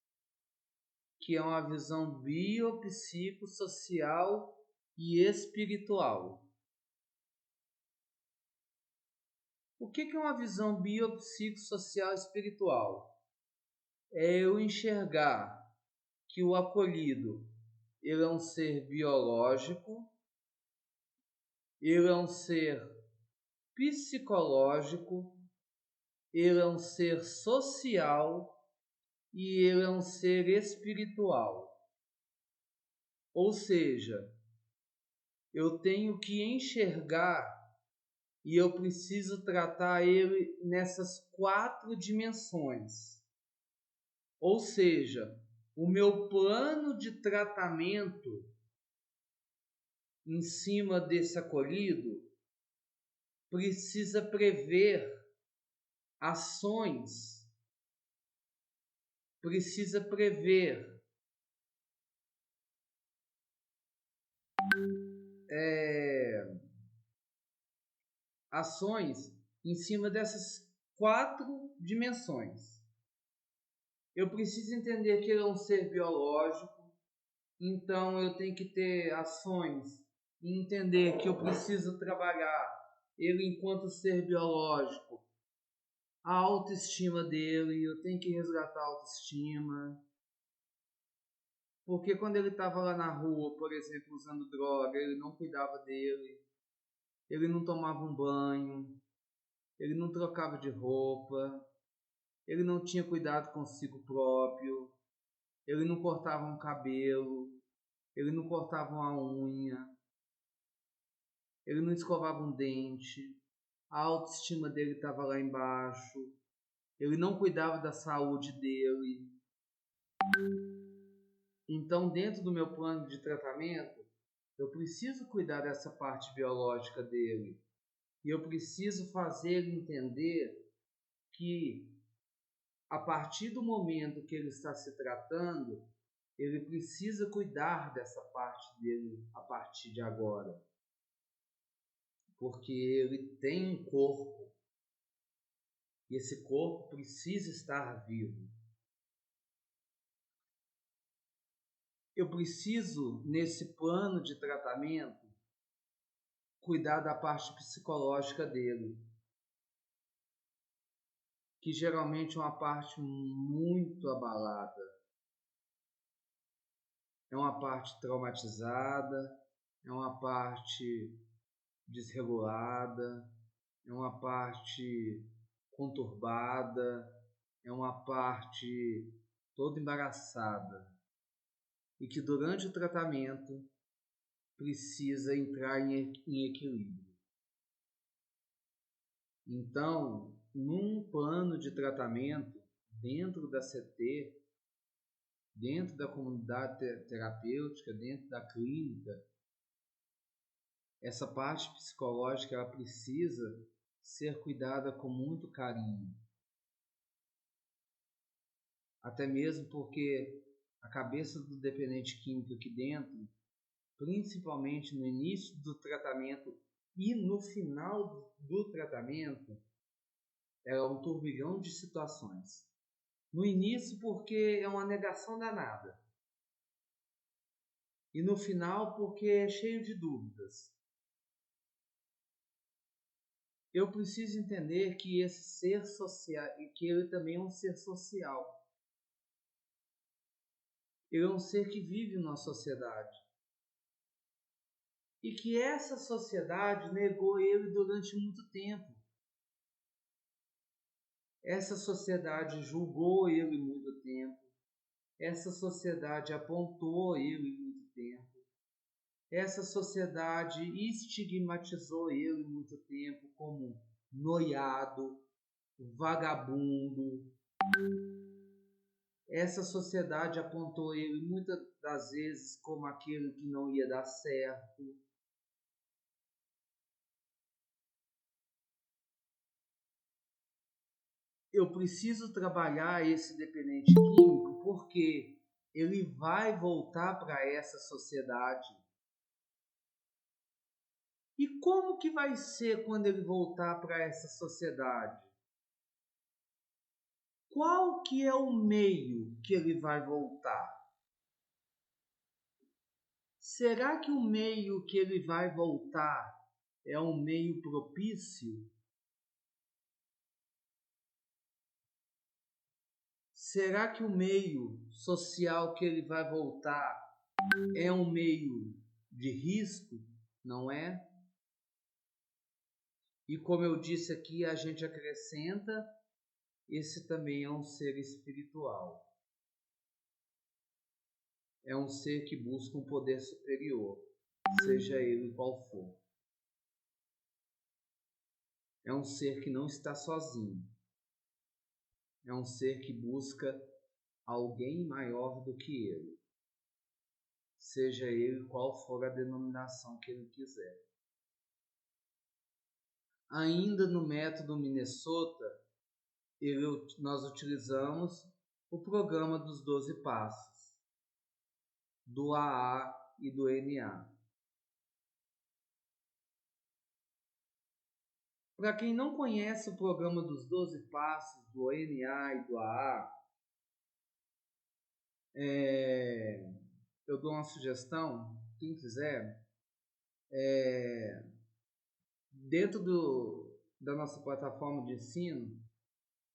que é uma visão biopsicossocial e espiritual. O que é uma visão biopsicossocial e espiritual? É eu enxergar que o acolhido ele é um ser biológico, ele é um ser psicológico, ele é um ser social e ele é um ser espiritual. Ou seja, eu tenho que enxergar e eu preciso tratar ele nessas 4 dimensões. Ou seja, o meu plano de tratamento em cima desse acolhido precisa prever ações, precisa prever ações em cima dessas 4 dimensões. Eu preciso entender que ele é um ser biológico, então eu tenho que ter ações e entender que eu preciso trabalhar ele enquanto ser biológico, a autoestima dele, eu tenho que resgatar a autoestima. Porque quando ele estava lá na rua, por exemplo, usando droga, ele não cuidava dele, ele não tomava um banho, ele não trocava de roupa, ele não tinha cuidado consigo próprio, ele não cortava um cabelo, ele não cortava uma unha, ele não escovava um dente, a autoestima dele estava lá embaixo, ele não cuidava da saúde dele. Então, dentro do meu plano de tratamento, eu preciso cuidar dessa parte biológica dele. E eu preciso fazer ele entender que, a partir do momento que ele está se tratando, ele precisa cuidar dessa parte dele a partir de agora. Porque ele tem um corpo. E esse corpo precisa estar vivo. Eu preciso, nesse plano de tratamento, cuidar da parte psicológica dele, que geralmente é uma parte muito abalada. É uma parte traumatizada, é uma parte desregulada, é uma parte conturbada, é uma parte toda embaraçada e que durante o tratamento precisa entrar em equilíbrio. Então, num plano de tratamento dentro da CT, dentro da comunidade terapêutica, dentro da clínica, essa parte psicológica ela precisa ser cuidada com muito carinho. Até mesmo porque a cabeça do dependente químico aqui dentro, principalmente no início do tratamento e no final do tratamento, é um turbilhão de situações. No início porque é uma negação danada. E no final, porque é cheio de dúvidas. Eu preciso entender que esse ser social, e que ele também é um ser social. Ele é um ser que vive numa sociedade. E que essa sociedade negou ele durante muito tempo. Essa sociedade julgou ele muito tempo. Essa sociedade apontou ele muito tempo. Essa sociedade estigmatizou ele muito tempo como noiado, vagabundo. Essa sociedade apontou ele muitas das vezes como aquele que não ia dar certo. Eu preciso trabalhar esse dependente químico porque ele vai voltar para essa sociedade. E como que vai ser quando ele voltar para essa sociedade? Qual que é o meio que ele vai voltar? Será que o meio que ele vai voltar é um meio propício? Será que o meio social que ele vai voltar é um meio de risco? Não é? E como eu disse aqui, a gente acrescenta, esse também é um ser espiritual. É um ser que busca um poder superior, seja ele qual for. É um ser que não está sozinho. É um ser que busca alguém maior do que ele, seja ele qual for a denominação que ele quiser. Ainda no método Minnesota, nós utilizamos o programa dos 12 passos, do AA e do NA. Para quem não conhece o programa dos 12 passos, do NA e do AA, eu dou uma sugestão, quem quiser, dentro da nossa plataforma de ensino,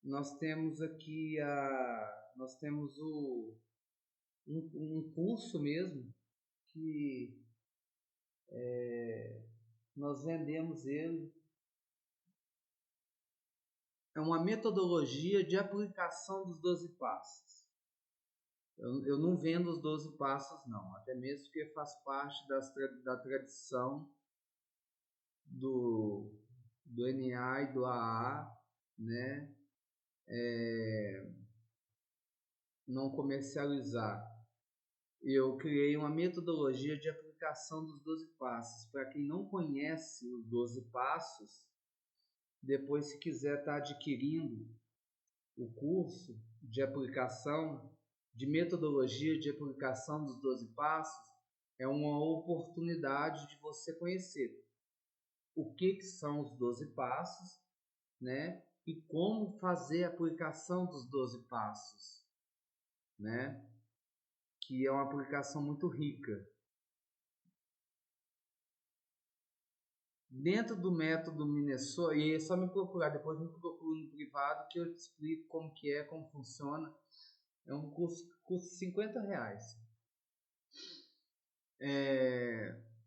nós temos aqui um curso mesmo, que nós vendemos ele. É uma metodologia de aplicação dos 12 passos. Eu não vendo os 12 passos, não. Até mesmo porque faz parte da tradição do NA e do AA, né? Não comercializar. Eu criei uma metodologia de aplicação dos 12 passos. Para quem não conhece os 12 passos, depois, se quiser estar adquirindo o curso de aplicação, de metodologia de aplicação dos 12 passos, é uma oportunidade de você conhecer o que são os 12 passos, né? E como fazer a aplicação dos 12 passos, né? Que é uma aplicação muito rica. Dentro do método Minnesota, e é só me procurar, depois me procura no privado que eu te explico como que é, como funciona. É um curso que custa R$50.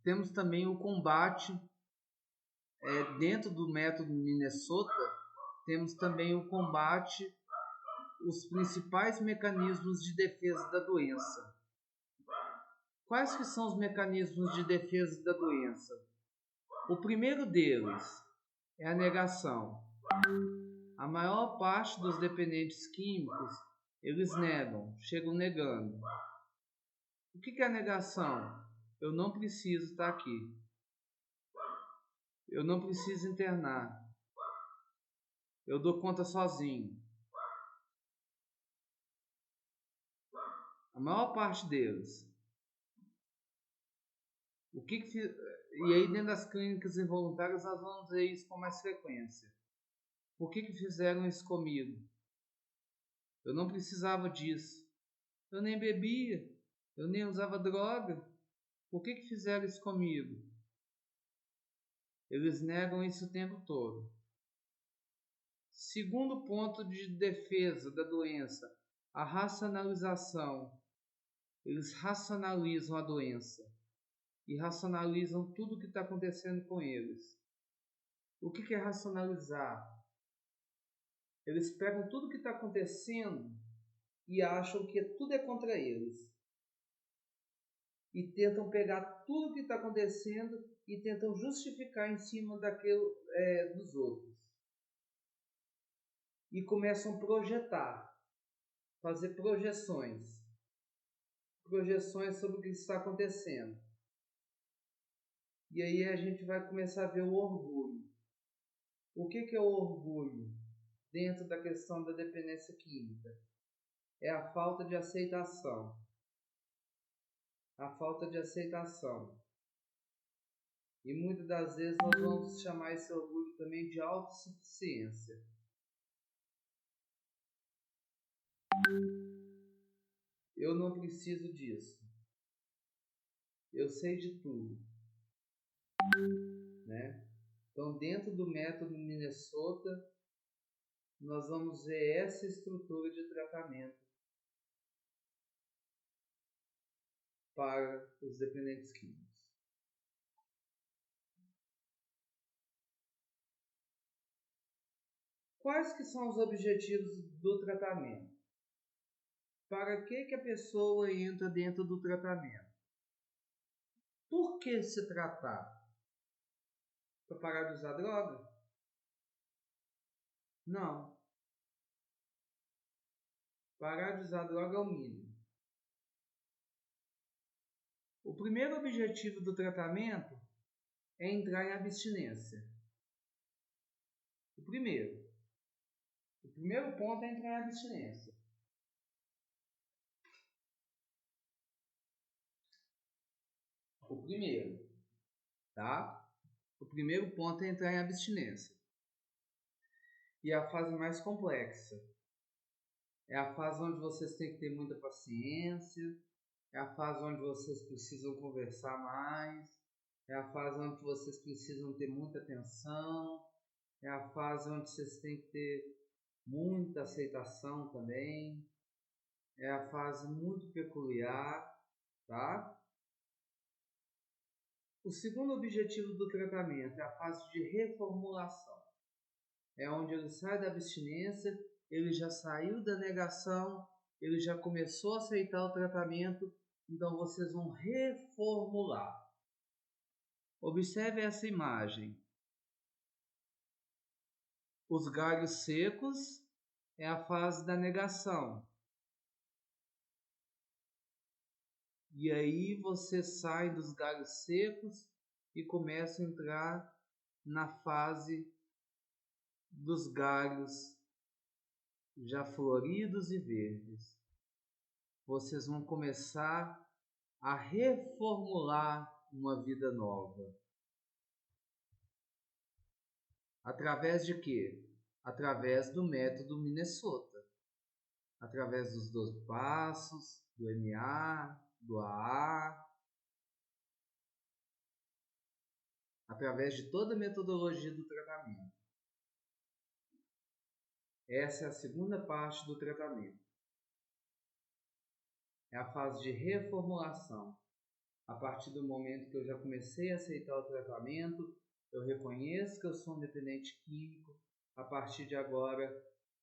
Temos também o combate, dentro do método Minnesota, temos também o combate, os principais mecanismos de defesa da doença. Quais que são os mecanismos de defesa da doença? O primeiro deles é a negação. A maior parte dos dependentes químicos, eles negam, chegam negando. O que é a negação? Eu não preciso estar aqui. Eu não preciso internar. Eu dou conta sozinho. A maior parte deles. E aí, dentro das clínicas involuntárias, nós vamos ver isso com mais frequência. Por que fizeram isso comigo? Eu não precisava disso. Eu nem bebia. Eu nem usava droga. Por que fizeram isso comigo? Eles negam isso o tempo todo. Segundo ponto de defesa da doença, a racionalização. Eles racionalizam a doença e racionalizam tudo o que está acontecendo com eles. O que é racionalizar? Eles pegam tudo o que está acontecendo e acham que tudo é contra eles. E tentam pegar tudo o que está acontecendo e tentam justificar em cima daquilo dos outros. E começam a projetar, fazer projeções sobre o que está acontecendo. E aí a gente vai começar a ver o orgulho. O que é o orgulho dentro da questão da dependência química? É a falta de aceitação. A falta de aceitação. E muitas das vezes nós vamos chamar esse orgulho também de autossuficiência. Eu não preciso disso. Eu sei de tudo. Né? Então, dentro do método Minnesota, nós vamos ver essa estrutura de tratamento para os dependentes químicos. Quais que são os objetivos do tratamento? Para que a pessoa entra dentro do tratamento? Por que se tratar? Para parar de usar droga? Não. Parar de usar droga é o mínimo. O primeiro objetivo do tratamento é entrar em abstinência. O primeiro ponto é entrar em abstinência. O primeiro, tá? O primeiro ponto é entrar em abstinência. E a fase mais complexa é a fase onde vocês têm que ter muita paciência, é a fase onde vocês precisam conversar mais, é a fase onde vocês precisam ter muita atenção, é a fase onde vocês têm que ter muita aceitação também, é a fase muito peculiar, tá? O segundo objetivo do tratamento é a fase de reformulação. É onde ele sai da abstinência, ele já saiu da negação, ele já começou a aceitar o tratamento, então vocês vão reformular. Observe essa imagem. Os galhos secos é a fase da negação. E aí você sai dos galhos secos e começa a entrar na fase dos galhos já floridos e verdes. Vocês vão começar a reformular uma vida nova. Através de quê? Através do método Minnesota. Através dos 12 passos, do MA, do AA. Através de toda a metodologia do tratamento. Essa é a segunda parte do tratamento. É a fase de reformulação. A partir do momento que eu já comecei a aceitar o tratamento, eu reconheço que eu sou um dependente químico. A partir de agora,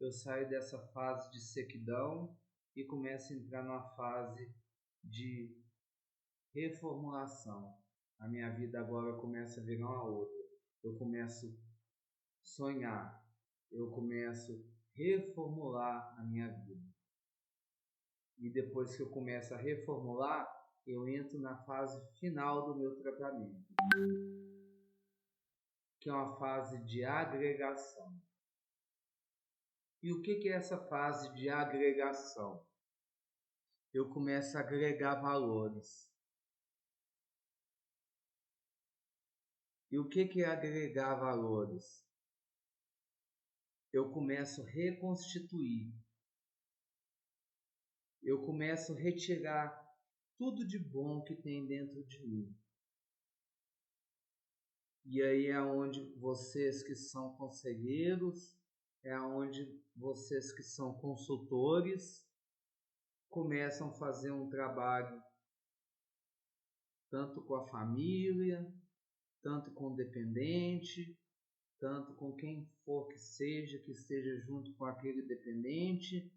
eu saio dessa fase de sequidão e começo a entrar numa fase de reformulação. A minha vida agora começa a virar uma outra. Eu começo a sonhar. Eu começo a reformular a minha vida. E depois que eu começo a reformular, eu entro na fase final do meu tratamento, que é uma fase de agregação. E o que é essa fase de agregação? Eu começo a agregar valores. E o que é agregar valores? Eu começo a reconstituir. Eu começo a retirar tudo de bom que tem dentro de mim. E aí é onde vocês que são conselheiros, é onde vocês que são consultores começam a fazer um trabalho tanto com a família, tanto com o dependente, tanto com quem for que esteja junto com aquele dependente.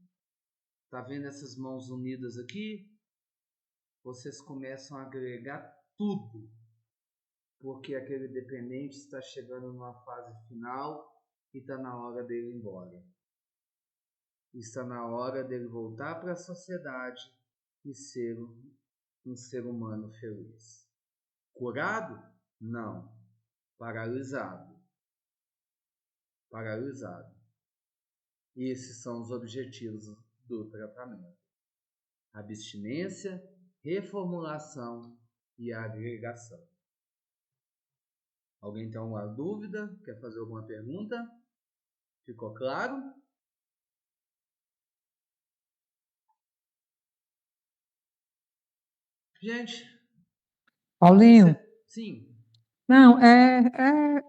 Tá vendo essas mãos unidas aqui? Vocês começam a agregar tudo, porque aquele dependente está chegando numa fase final e está na hora dele ir embora. Está na hora dele voltar para a sociedade e ser um ser humano feliz. Curado? Não. Paralisado. Paralisado. E esses são os objetivos do tratamento: abstinência, reformulação e agregação. Alguém tem alguma dúvida? Quer fazer alguma pergunta? Ficou claro? Gente, Paulinho, sim. não, é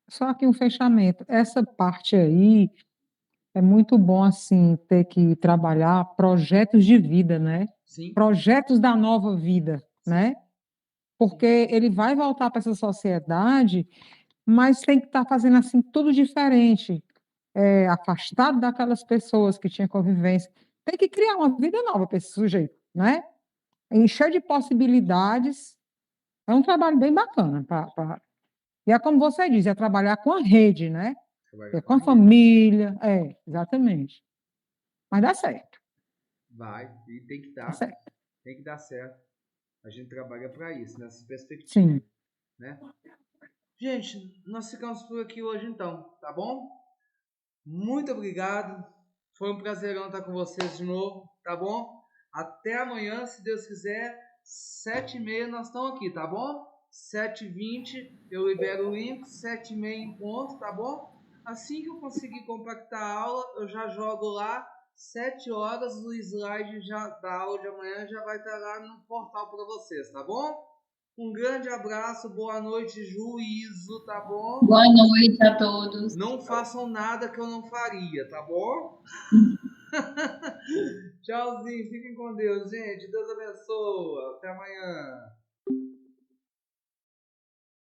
só aqui um fechamento. Essa parte aí é muito bom, assim, ter que trabalhar projetos de vida, né? Sim. Projetos da nova vida, né? Porque ele vai voltar para essa sociedade, mas tem que estar fazendo, assim, tudo diferente. Afastado daquelas pessoas que tinham convivência. Tem que criar uma vida nova para esse sujeito, né? Encher de possibilidades. É um trabalho bem bacana. E é como você diz, é trabalhar com a rede, né? É com a família, exatamente. Mas dá certo, Vai, e tem que dá dar. certo. Tem que dar certo. A gente trabalha para isso, nessa perspectiva. Sim. Né? Gente, nós ficamos por aqui hoje então, tá bom? Muito obrigado. Foi um prazerão estar com vocês de novo, tá bom? Até amanhã, se Deus quiser, 7h30 nós estamos aqui, tá bom? 7h20 eu libero o link, 7h30 em ponto, tá bom? Assim que eu conseguir compactar a aula, eu já jogo lá, 7 horas, o slide da aula de amanhã já vai estar lá no portal para vocês, tá bom? Um grande abraço, boa noite, juízo, tá bom? Boa noite a todos. Não façam nada que eu não faria, tá bom? Tchauzinho, fiquem com Deus, gente. Deus abençoe. Até amanhã.